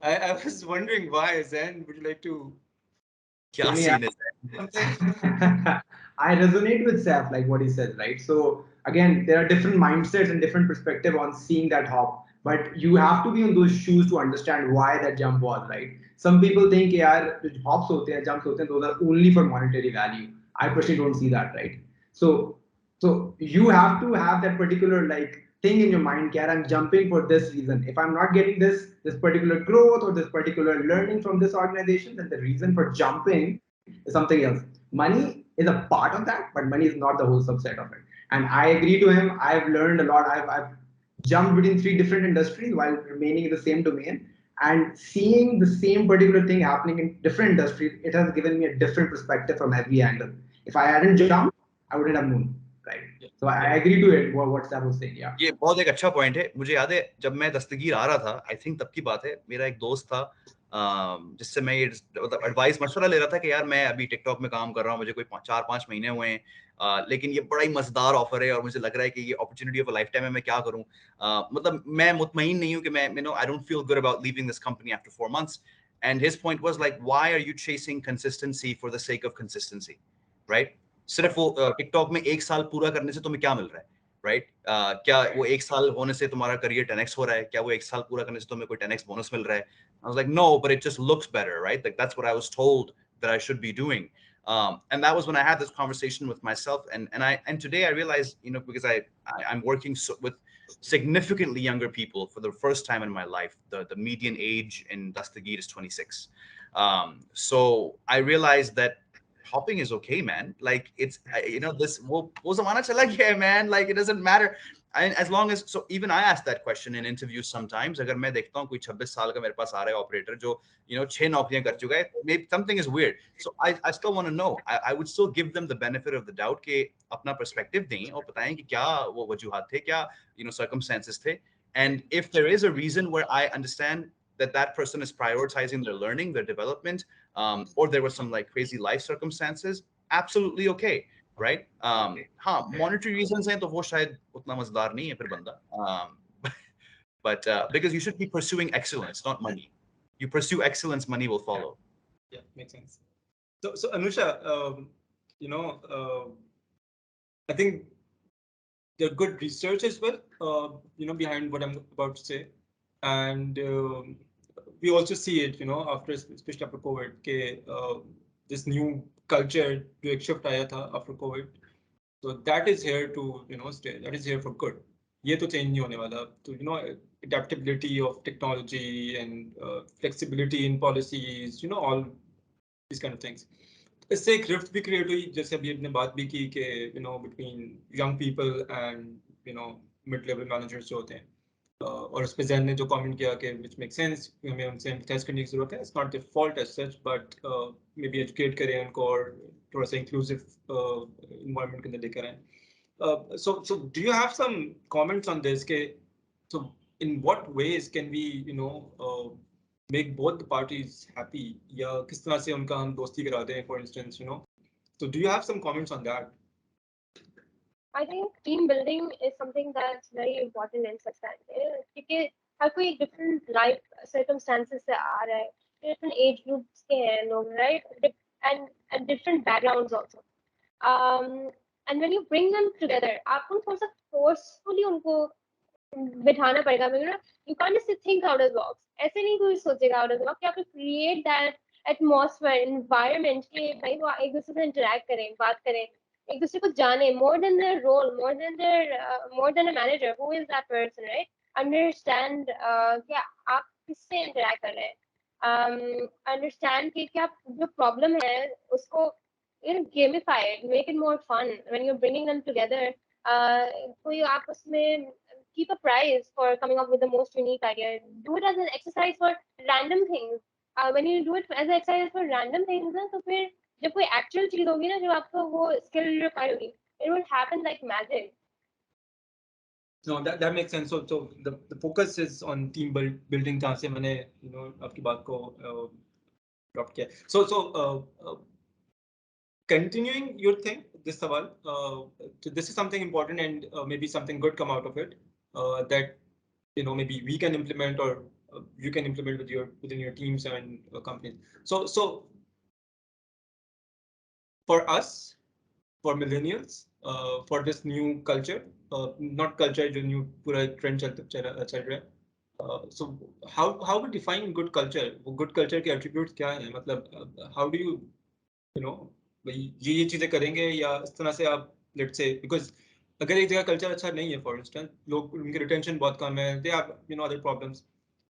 I was wondering why. Zen, would you like to क्या Tony, scene है? something? I resonate with Seth, like what he says, right? So again, there are different mindsets and different perspective on seeing that hop, but you have to be in those shoes to understand why that jump was, right? Some people think, yeah, hops hote hain, jumps hote hain, those are only for monetary value. I personally don't see that, right? So, so you have to have that particular like thing in your mind, yeah, I'm jumping for this reason. If I'm not getting this particular growth or this particular learning from this organization, then the reason for jumping is something else. Money is a part of that, but money is not the whole subset of it. And I agree to him. I've learned a lot. I've jumped between 3 different industries while remaining in the same domain, and seeing the same particular thing happening in different industries, it has given me a different perspective from every angle. If I hadn't jumped, I wouldn't have known, right? So I agree to it, what Sam was saying, yeah. ये बहुत एक अच्छा point है। मुझे याद है जब मैं दस्तगीर आ रहा था, आई थिंक तब की बात है, मेरा एक दोस्त था जिससे मैं ये मतलब एडवाइस मशवरा ले रहा था कि यार मैं अभी टिकटॉक में काम कर रहा हूँ, मुझे कोई 4 5 महीने हुए हैं, लेकिन ये बड़ा ही मजेदार ऑफर है और मुझे लग रहा है कि ये अपॉर्चुनिटी ऑफ लाइफ टाइम है, मैं क्या करूँ? मतलब मैं मुतमईन नहीं हूँ कि मैं I don't feel good about leaving this company after 4 months। And his point was like, why are you chasing consistency for the sake of consistency, right? सिर्फ वो टिकटॉक में एक साल पूरा करने से तुम्हें क्या मिल रहा है, राइट? क्या वो एक साल होने से तुम्हारा करियर 10x हो रहा है? क्या वो एक साल पूरा करने से तुम्हें कोई 10x बोनस मिल रहा है? I was like, no, but it just looks better, right? Like that's what I was told that I should be doing. And that was when I had this conversation with myself, and today I realized, because I'm working with significantly younger people for the first time in my life. The median age in Dastagir is 26. So I realized that hopping is okay, man. Like it's this wo zamana chala gaya hai, man. Like it doesn't matter. And as long as, so even I ask that question in interviews sometimes. अगर मैं देखता हूँ कोई 26 साल का मेरे पास आ रहा है ऑपरेटर जो 6 नौकरियां कर चुका है, maybe something is weird. So I still want to know. I would still give them the benefit of the doubt कि अपना perspective दें और बताएं कि क्या वो वजूहात थे, क्या circumstances थे. And if there is a reason where I understand that that person is prioritizing their learning, their development, or there was some like crazy life circumstances, absolutely okay, right? हाँ, monetary reasons हैं तो वो शायद उतना मजेदार नहीं है फिर बंदा. But because you should be pursuing excellence, not money. You pursue excellence, money will follow. Yeah, makes sense. So Anusha, I think there are good research as well, behind what I'm about to say, and we also see it, after, especially after COVID, this new culture जो एक shift आया था after COVID, so that is here to stay. That is here for good. ये तो change नहीं होने वाला. So adaptability of technology and flexibility in policies, all these kind of things. इससे एक रिफ्ट भी क्रिएट हुई, जैसे अभी अपने बात भी की कि between young people and mid level managers जो होते हैं, और उस पर जैन ने जो कमेंट किया कि विच मेक सेंस, हमें उनसे एम्पैथाइज करने की जरूरत है. It's not their fault as such, but maybe educate करें उनको और थोड़ा सा इंक्लूसिव इन्वायरमेंट के अंदर लेकर आए. So do you have some comments on this? So in what ways can we make both the parties happy, या किस तरह से उनका हम दोस्ती करा दें, for instance, so do you have some comments on that? I think team building is something that's very important in such times. क्योंकि हर कोई different life circumstances से आ रहा है, different age groups के हैं लोग, right? And different backgrounds also. And when you bring them together, आपको थोड़ा सा forcefully उनको बिठाना पड़ेगा. You can't just think out of the box. ऐसे नहीं कोई सोचेगा out of the box. You have to create that atmosphere, environment कि भाई वो एक दूसरे से interact करें, बात करें, एक दूसरे को जाने, more than their role, more than a manager. Who is that person, right? Understand कि आप किससे interact कर रहे हैं. Understand कि क्या जो problem है उसको gamify it, make it more fun when you're bringing them together. कोई आप उसमें keep a prize for coming up with the most unique idea. Do it as an exercise for random things. When you do it as an exercise for random things, ना तो फिर जब कोई actual चीज होगी ना, जो आपको वो skill require होगी, it will happen like magic. No, that makes sense. So the focus is on team building. जहाँ से मैंने आपकी बात को drop किया. So continuing your thing, this सवाल, this is something important and maybe something good come out of it, that maybe we can implement, or you can implement within your teams and companies. So for us, for millennials, for this new culture, not culture, जो new पूरा trend चल रहा है. So how we define good culture? वो good culture के attributes क्या हैं? मतलब how do you भाई ये चीजें करेंगे या इस तरह से आप, let's say, because अगर एक जगह कल्चर अच्छा नहीं है, फॉर इंस्टेंस लोग उनकी रिटेंशन बहुत कम है, they have other problems,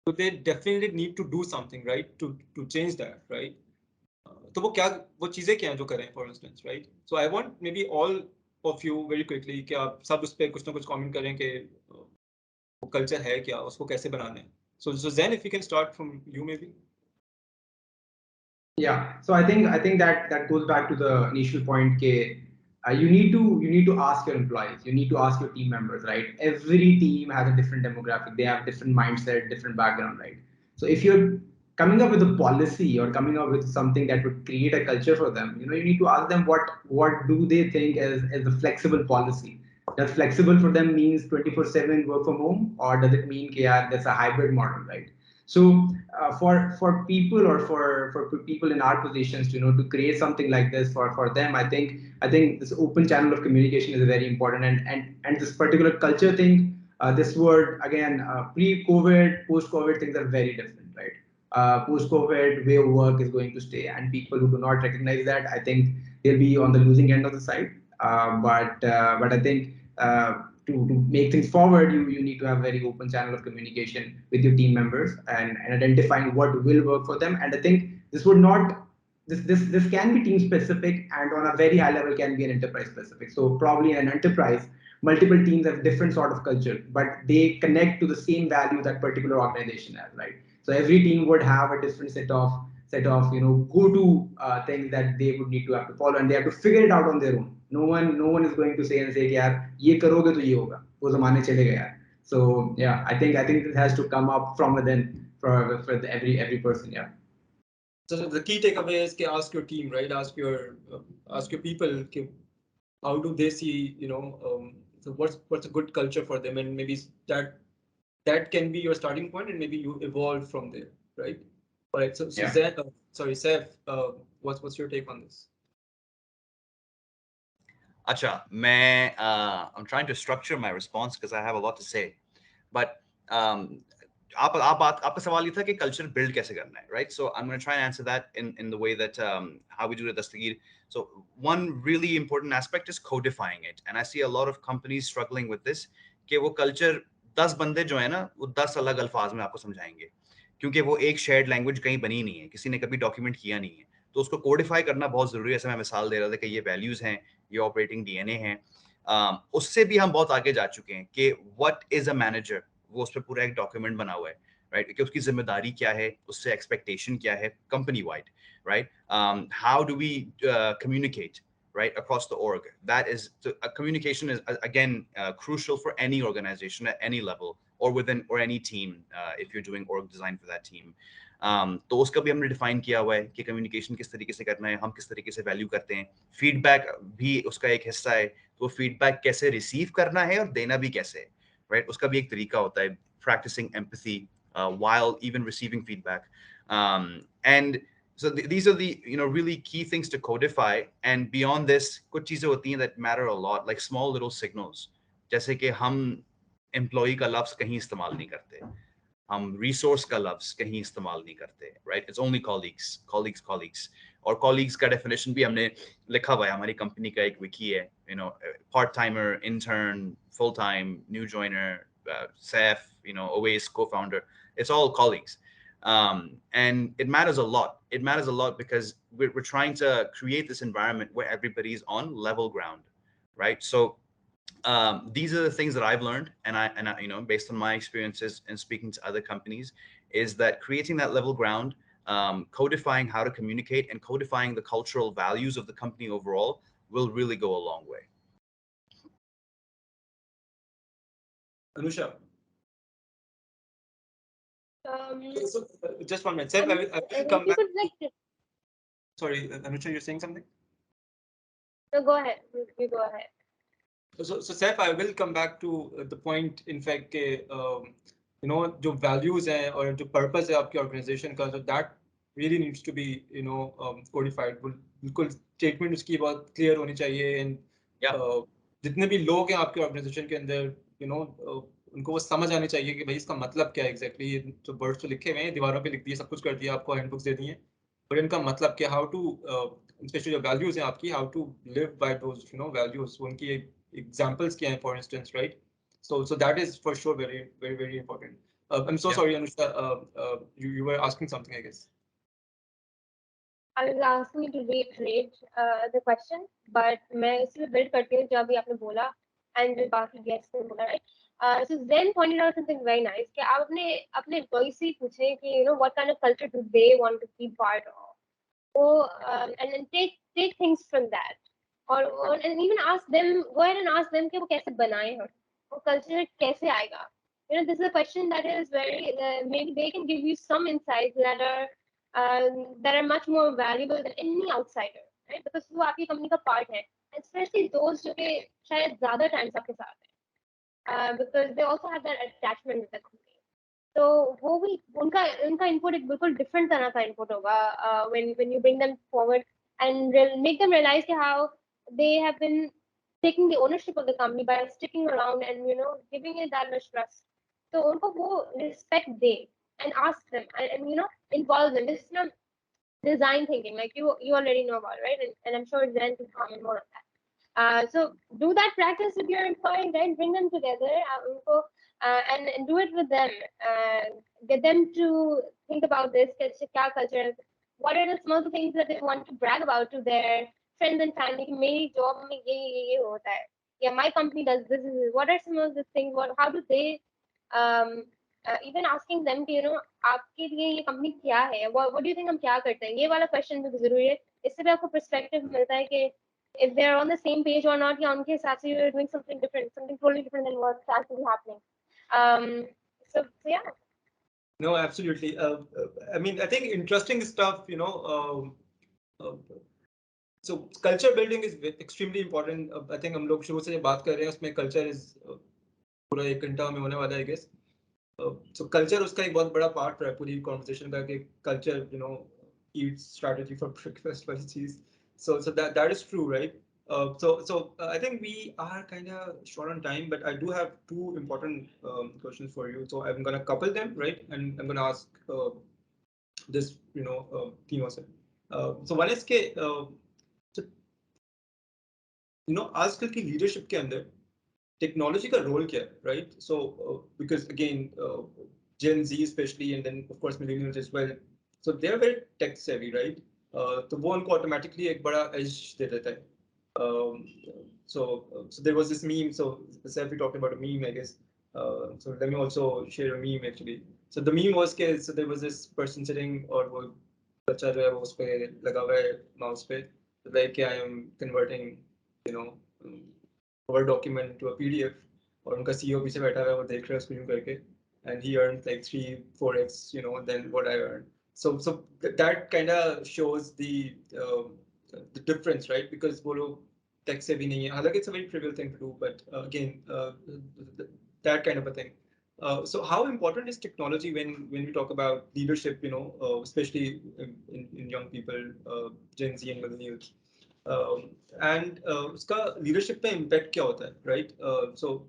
so they definitely need to do something, right, to change that, right? तो वो चीजें क्या हैं जो करें, for instance, right? So I want may be all of you very quickly कि आप सब उस पर कुछ ना कुछ कमेंट करें कि वो कल्चर है क्या, उसको कैसे बनाना है. So Zen, if you can start from you maybe. Yeah, so I think that goes back to the initial point. You need to ask your employees, you need to ask your team members, right? Every team has a different demographic, they have different mindset, different background, right? So if you're coming up with a policy or coming up with something that would create a culture for them, you need to ask them what do they think as a flexible policy. Does flexible for them means 24/7 work from home, or does it mean yeah, that's a hybrid model, right? So for people or for people in our positions, to create something like this for them, I think this open channel of communication is very important, and this particular culture thing, this word again, pre-COVID, post-COVID, things are very different, right? Post-COVID way of work is going to stay, and people who do not recognize that, I think they'll be on the losing end of the side. But I think to make things forward, you need to have very open channel of communication with your team members, and identifying what will work for them. And I think this would not this can be team specific, and on a very high level can be an enterprise specific. So probably in an enterprise, multiple teams have different sort of culture, but they connect to the same value that particular organization has, right? So every team would have a different set of go-to things that they would need to have to follow, and they have to figure it out on their own. No one is going to say and say, यार ये करोगे तो ये होगा, वो ज़माने चले गए यार. So yeah, I think it has to come up from within for every person. Yeah. So the key takeaway is to ask your team, right? Ask your people, how do they see, so what's a good culture for them, and maybe that can be your starting point, and maybe you evolve from there, right? All right. So Yeah. Zen, sorry, Seth, what's your take on this? Acha, I'm trying to structure my response because I have a lot to say. But आपका सवाल ये था कि culture build कैसे करना है, right? So I'm going to try and answer that in the way that how we do it at Dastagir. So one really important aspect is codifying it, and I see a lot of companies struggling with this. कि वो culture 10 बंदे जो है ना, वो 10 अलग अल्फाज में आपको समझाएंगे, क्योंकि वो एक shared language कहीं बनी नहीं है, किसी ने कभी document किया नहीं है. तो उसको कोडिफाई करना बहुत जरूरी है. जैसे मैं मिसाल दे रहा था कि ये वैल्यूज हैं, ये ऑपरेटिंग डीएनए हैं. उससे भी हम बहुत आगे जा चुके हैं कि व्हाट इज अ मैनेजर, वो उस पर पूरा एक डॉक्यूमेंट बना हुआ है, राइट? कि उसकी जिम्मेदारी क्या है, उससे एक्सपेक्टेशन क्या है company wide, right? How do we communicate, right, across the org. That is communication is again crucial for any organization at any level, or within or any team, if you're doing org design for that team. तो उसका भी हमने define किया हुआ है कि communication किस तरीके से करना है, हम किस तरीके से वैल्यू करते हैं. फीडबैक भी उसका एक हिस्सा है, तो फीडबैक कैसे रिसीव करना है और देना भी कैसे है, राइट? उसका भी एक तरीका होता है, practicing empathy while even receiving feedback. And so these are the really key things to codify. And beyond this, कुछ चीजें होती हैं that matter a lot, like small little signals. जैसे कि हम employee का लफ्ज कहीं इस्तेमाल नहीं करते, हम रिसोर्स का लफ्ज कहीं इस्तेमाल नहीं करते, राइट? It's only colleagues. और कॉलीग्स का डेफिनेशन भी हमने लिखा हुआ है, हमारी कंपनी का एक विकी है, part timer, intern, full time, new joiner, Saif, Owais co-founder, it's all colleagues. And it matters a lot. It matters a lot because we're trying to create this environment where everybody is on level ground, right? So these are the things that I've learned, and I, based on my experiences and speaking to other companies, is that creating that level ground, codifying how to communicate, and codifying the cultural values of the company overall will really go a long way. Anusha. So, just 1 minute. Seth, I will come back. Sorry, Anusha, you're saying something? No, go ahead. You go ahead. So Seth, I will come back to the point, in fact, जो values हैं और जो purpose है आपकी organization का, so that really needs to be, codified. बिल्कुल statement उसकी बहुत clear होनी चाहिए, and जितने भी लोग हैं आपके organization के अंदर, उनको वो समझ आनी चाहिए कि भाई इसका मतलब क्या है exactly. ये तो words तो लिखे हुए हैं, दीवारों पे लिख दिए, सब कुछ कर दिया, आपको handbooks दे दी हैं, पर इनका मतलब क्या, how to, especially जो values हैं आपकी, how to live by those, values, उनकी examples क्या हैं, for instance, right? So that is for sure very, very, very important. I'm so sorry, Anusha. You were asking something, I guess. I was asking you to reiterate the question, but मैं इसमें build करती हूँ जो अभी आपने बोला, and जो बाकी guests ने बोला, right? So Zen pointed out something very nice कि आप अपने employees से पूछें कि what kind of culture do they want to be part of, so and then take things from that, or and even ask them, go ahead and ask them कि वो कैसे बनाए हैं, वो culture कैसे आएगा. This is a question that is very maybe they can give you some insights that are much more valuable than any outsider, right? Because वो आपकी company का part है, especially those जो कि शायद ज़्यादा time आपके साथ हैं, because they also have that attachment with the company. तो वो भी उनका उनका इनपुट एक बिल्कुल डिफरेंट तरह का इनपुट होगा when you bring them forward and make them realize how they have been taking the ownership of the company by sticking around and giving it that much trust. So उनको वो respect they and ask them and involve them. This is not design thinking like you already know about, right? And I'm sure Zen can comment more on that. So do that practice with your employees, right? Bring them together, and do it with them. Get them to think about this kya culture is. What are some of the things that they want to brag about to their friends and family? कि मेरी job में ये होता है. Yeah, my company does this. What are some of the things? How do they um, even asking them कि आपके लिए ये कंपनी क्या है? What do you think हम क्या करते हैं? ये वाला question भी जरूरी है. इससे भी आपको perspective मिलता है कि if they're on the same page or not, या उनके हिसाब से you're doing something different, something totally different than what's actually happening. So yeah. No, absolutely. I mean, I think interesting stuff. So culture building is extremely important. I think हम लोग शुरू से जो बात कर रहे हैं उसमें culture is पूरा 1 घंटा में होने वाला है, I guess. So culture उसका एक बहुत बड़ा part है पूरी conversation का कि culture, eats strategy for breakfast वाली चीज. So that is true, right? So I think we are kind of short on time, but I do have two important questions for you. So I'm gonna couple them, right? And I'm gonna ask this, तीनों से. So one is के so, आजकल की leadership के अंदर technology का role क्या है, right? So because again, Gen Z especially, and then of course millennials as well. So they're very tech savvy, right? तो वो उनको automatically एक बड़ा edge दे देता है. Um, so there was this meme. So Safi talked about a meme, I guess. So let me also share a meme actually. So the meme was कि so there was this person sitting और वो बच्चा जो है वो उस पे लगा हुआ है mouse पे. Like I am converting, you know, Word document to a PDF. और उनका CEO पीछे बैठा हुआ है वो देख रहा है screen करके. And he earned like 3-4x, than what I earned. So that kind of shows the difference, right? Because वो लोग tech से भी नहीं है. हालांकि it's a very trivial thing to do, but again, that kind of a thing. So how important is technology when we talk about leadership? Especially in young people, Gen Z and millennials. And उसका leadership पे impact क्या होता है, right? So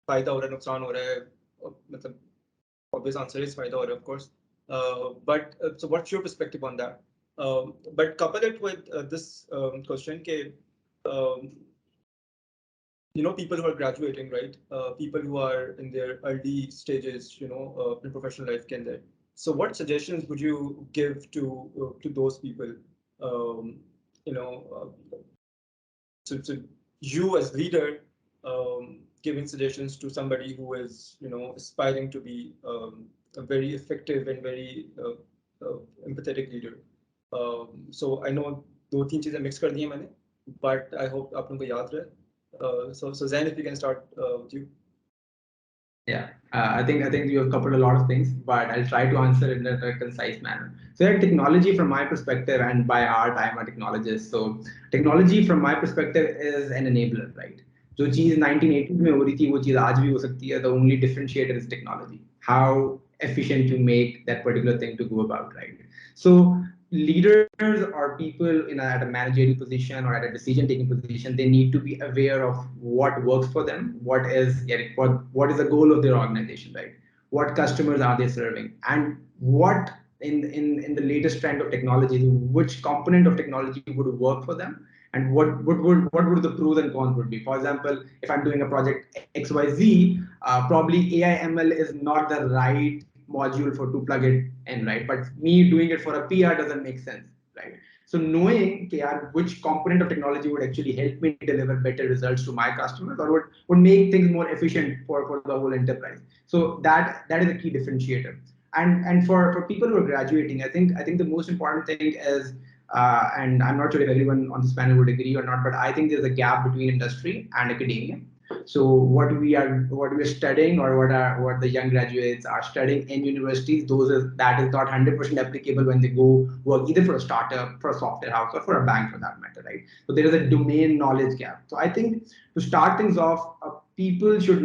फायदा हो रहा है, नुकसान हो रहा है, मतलब obvious answer is फायदा हो रहा है, of course. But so what's your perspective on that? But couple it with this question के people who are graduating, right? People who are in their early stages, in professional life can there. So what suggestions would you give to those people? Um, you know, so you as leader giving suggestions to somebody who is, aspiring to be a very effective and very empathetic leader. So I know दो तीन चीजें mix कर दी हैं मैंने, but I hope आप लोगों को याद रहे. So Zain, if you can start with you. Yeah, I think you have covered a lot of things, but I'll try to answer it in a concise manner. So, yeah, technology from my perspective, and by our time, are technologists. So, technology from my perspective is an enabler, right? जो चीज 1980 में हो रही थी वो चीज आज भी हो सकती है. The only differentiator is technology. How efficient you make that particular thing to go about, right? So leaders or people at a managerial position or at a decision-taking position, they need to be aware of what works for them, what is the goal of their organization, right? What customers are they serving, and what in the latest trend of technology, which component of technology would work for them, and what would the pros and cons would be. For example, if I'm doing a project XYZ, probably AI ML is not the right module to plug it in, right? But me doing it for a PR doesn't make sense, right? So knowing which component of technology would actually help me deliver better results to my customers, or would make things more efficient for the whole enterprise. So that is a key differentiator. And for people who are graduating, I think the most important thing is, and I'm not sure if everyone on this panel would agree or not, but I think there's a gap between industry and academia. So what we are studying, or what the young graduates are studying in universities, that is not 100% applicable when they go work either for a startup, for a software house, or for a bank for that matter, right? So there is a domain knowledge gap. So I think to start things off, students should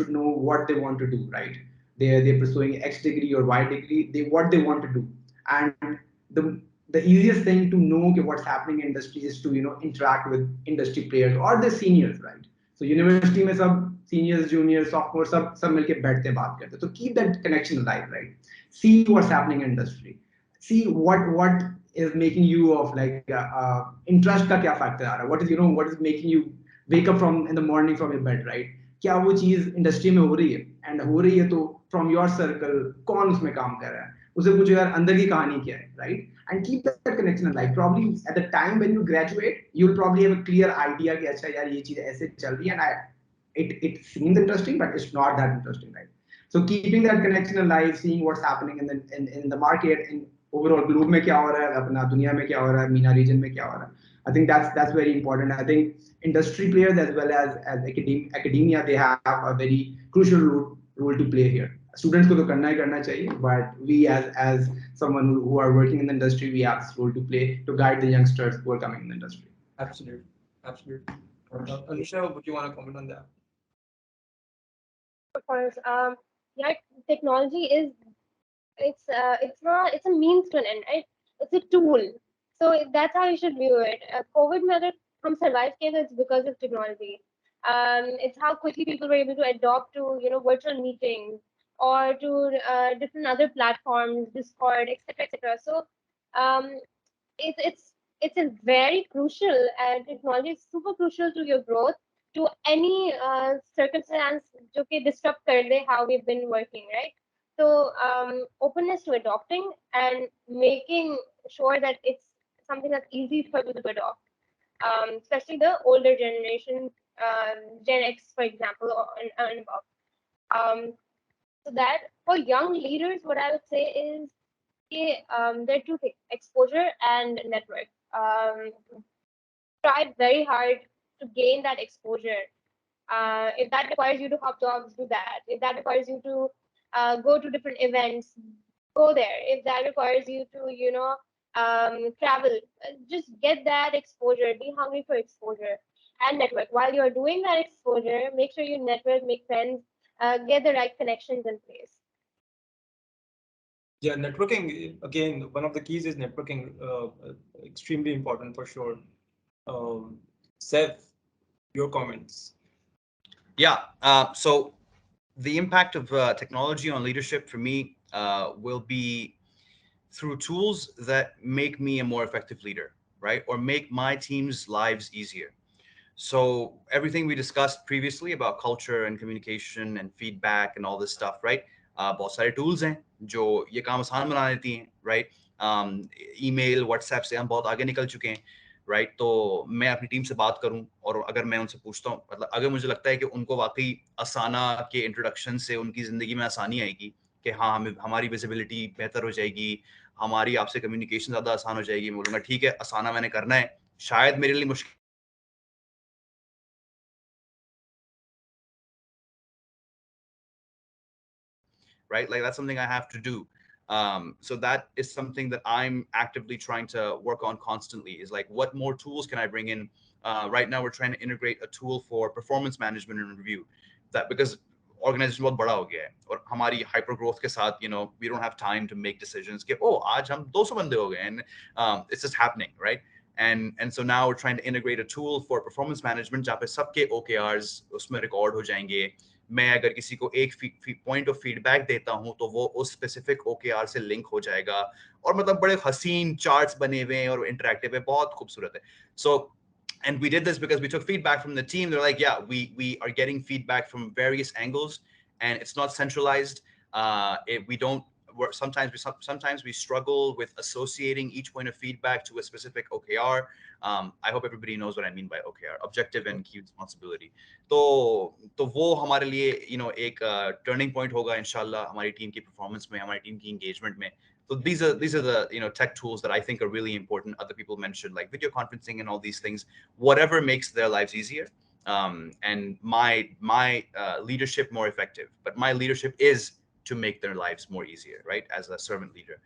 know what they want to do, right? they're pursuing X degree or Y degree, they what they want to do. And the easiest thing to know okay, what's happening in industry is to interact with industry players or the seniors, right? So university में सब seniors, juniors, sophomores सब मिलके बैठते हैं बात करते हैं. So keep that connection alive, right? See what's happening in industry. See what is making you of like interest का क्या factor आ रहा है? What is making you wake up from in the morning from your bed, right? क्या वो चीज industry में हो रही है एंड हो रही है तो फ्रॉम योर सर्कल कौन उसमें काम कर रहा है उसे पूछो यार अंदर की कहानी क्या है right and keep that connection like probably at the time when you graduate you will probably have a clear idea कि अच्छा यार ये चीज ऐसे चल रही है and it seems interesting but it's not that interesting right so keeping that connection alive seeing what's happening in the market in overall globe में क्या हो रहा है अपना दुनिया में क्या हो रहा है मीना रीजन में क्या हो रहा है I think that's very important. I think industry players as well as academia they have a very crucial role to play here. Students को तो करना चाहिए, but we as someone who are working in the industry, we have this role to play to guide the youngsters who are coming in the industry. Absolutely, absolutely. Anisha, would you want to comment on that? Of course. Yeah, technology is it's a means to an end, right? It's a tool. So that's how you should view it. COVID में अगर हम survive किए तो it's because of technology. It's how quickly people were able to adopt to virtual meetings or to different other platforms, Discord, etc., etc. So um, it's a very crucial and technology is super crucial to your growth to any circumstance जो कि disrupt कर दे how we've been working, right? So openness to adopting and making sure that it's something that's easy for people to adopt, especially the older generation, Gen X, for example, and above. So that for young leaders, what I would say is there are two things: exposure and network. Try very hard to gain that exposure. If that requires you to hop jobs, do that. If that requires you to go to different events, go there. If that requires you to, travel, just get that exposure. Be hungry for exposure and network. While you're doing that exposure, make sure you network, make friends, get the right connections in place. Yeah, networking again. One of the keys is networking. Extremely important for sure. Seth, your comments. Yeah. So the impact of technology on leadership for me will be through tools that make me a more effective leader, right? Or make my team's lives easier. So everything we discussed previously about culture and communication and feedback and all this stuff, right? बहुत सारे tools हैं जो ये काम आसान बना देती हैं, right? ईमेल, व्हाट्सएप से हम बहुत आगे निकल चुके हैं, राइट? तो मैं अपनी टीम से बात करूं और अगर मैं उनसे पूछता हूं, मतलब अगर मुझे लगता है कि उनको वाकई असाना के इंट्रोडक्शन से उनकी ज़िंदगी में आसानी आएगी कि हाँ, हमें हमारी विजिबिलिटी बेहतर हो जाएगी, हमारी आपसे कम्युनिकेशन ज़्यादा आसान हो जाएगी, मैं बोलूँगा ठीक है, असाना मैंने करना है, शायद मेरे लिए मुश्किल right? Like that's something I have to do. So that is something that I'm actively trying to work on constantly is like, what more tools can I bring in? Right now, we're trying to integrate a tool for performance management and review that because organization बहुत बड़ा हो गया है और हमारी hyper growth के साथ, we don't have time to make decisions कि oh आज हम 200 बंदे हो गए and it's just happening, right? And so now we're trying to integrate a tool for performance management जहाँ पे सबके OKRs उसमें record हो जाएंगे. मैं अगर किसी को एक पॉइंट ऑफ फीडबैक देता हूं तो वो उस स्पेसिफिक ओकेआर से लिंक हो जाएगा और मतलब बड़े हसीन चार्ट्स बने हुए हैं और इंटरैक्टिव है, बहुत खूबसूरत है. सो and we did this because we took feedback from the team. They're like, yeah, we are getting feedback from various angles and it's not centralized. We don't sometimes we struggle with associating each point of feedback to a specific OKR. I hope everybody knows what I mean by OKR, objective and key responsibility. तो वो हमारे लिए एक turning point होगा इंशाल्लाह हमारी team की performance में, हमारी टीम की एंगेजमेंट में. So these are the tech tools that I think are really important. Other people mentioned like video conferencing and all these things, whatever makes their lives easier, and my leadership more effective. But my leadership is to make their lives more easier, right? As a servant leader.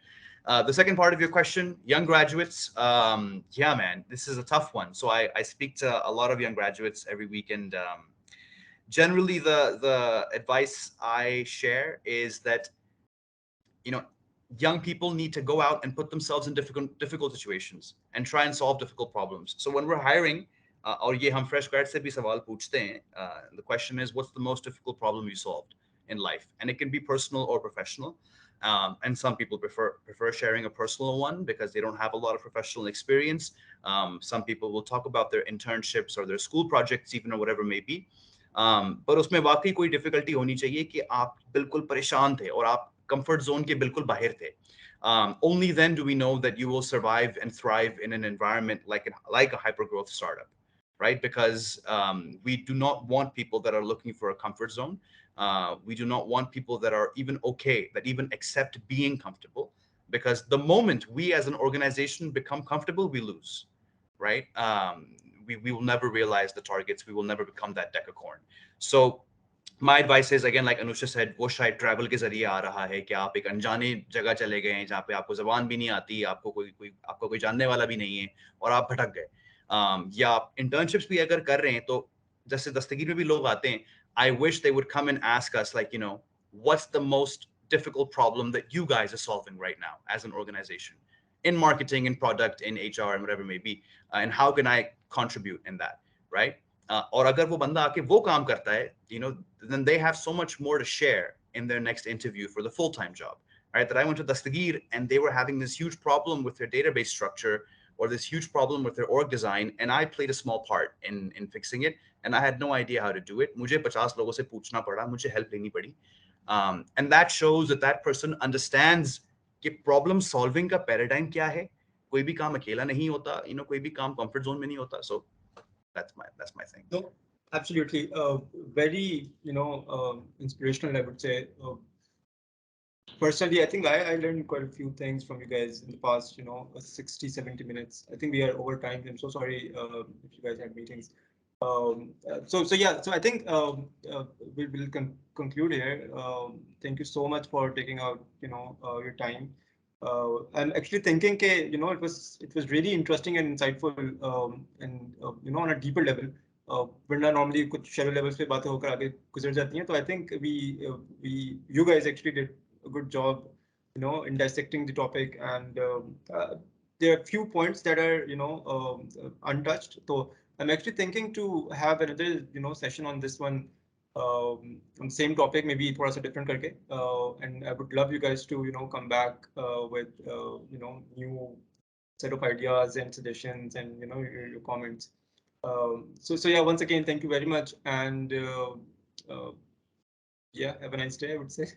The second part of your question, young graduates. Yeah, man, this is a tough one. So I speak to a lot of young graduates every weekend. generally the advice I share is that, you know, young people need to go out and put themselves in difficult situations and try and solve difficult problems. So when we're hiring, और ये हम fresh grad से भी सवाल पूछते हैं, the question is, what's the most difficult problem you solved in life? And it can be personal or professional. And some people prefer sharing a personal one because they don't have a lot of professional experience. Some people will talk about their internships or their school projects, even, or whatever may be. पर उसमें वाकई कोई difficulty होनी चाहिए कि आप बिल्कुल परेशान थे और आप कंफर्ट जोन के बिल्कुल बाहर थे. Only then do we know that you will survive and thrive in an environment like a hyper growth startup, right? Because we do not want people that are looking for a comfort zone. We do not want people that are even okay, that even accept being comfortable. Because the moment we as an organization become comfortable, we lose, right? We will never realize the targets. We will never become that decacorn. So my advice is, again, like Anusha said, वो शायद travel के जरिए आ रहा है कि आप एक अनजाने जगह चले गए हैं जहाँ पे आपको जबान भी नहीं आती, आपको कोई जानने वाला भी नहीं है और आप भटक गए. या आप इंटर्नशिप्स भी अगर कर रहे हैं तो जैसे दस्तगीर में भी लोग आते हैं, I wish they would come and ask us, like, you know, what's the most difficult problem that you guys are solving right now as an organization in marketing, in product, in HR, and whatever it may be, and how can I contribute in that, right? और अगर वो बंदा आके वो काम करता है, you know, then they have so much more to share in their next interview for the full-time job, right? That I went to Dastagir and they were having this huge problem with their database structure or this huge problem with their org design, and I played a small part in fixing it, and I had no idea how to do it. मुझे 50 लोगों से पूछना पड़ा, मुझे help लेनी पड़ी. And that shows that that person understands कि problem solving का paradigm क्या है. कोई भी काम अकेला नहीं होता, you know, कोई भी काम comfort zone में नहीं होता. So that's my thing. No, absolutely. Very, inspirational, I would say. Personally, I think I learned quite a few things from you guys in the past, 60, 70 minutes. I think we are over time. I'm so sorry if you guys had meetings. So I think we will conclude here. Thank you so much for taking out, your time. I'm actually thinking, it was really interesting and insightful, and on a deeper level. वरना normally कुछ shallow levels पे बातें होकर आगे गुजर जाती हैं. तो I think you guys actually did a good job, in dissecting the topic, and there are a few points that are, untouched. So I'm actually thinking to have another, session on this one, on the same topic, maybe थोड़ा सा different करके, and I would love you guys to, come back with, new set of ideas and suggestions and, your comments. So yeah, once again, thank you very much, and yeah, have a nice day, I would say.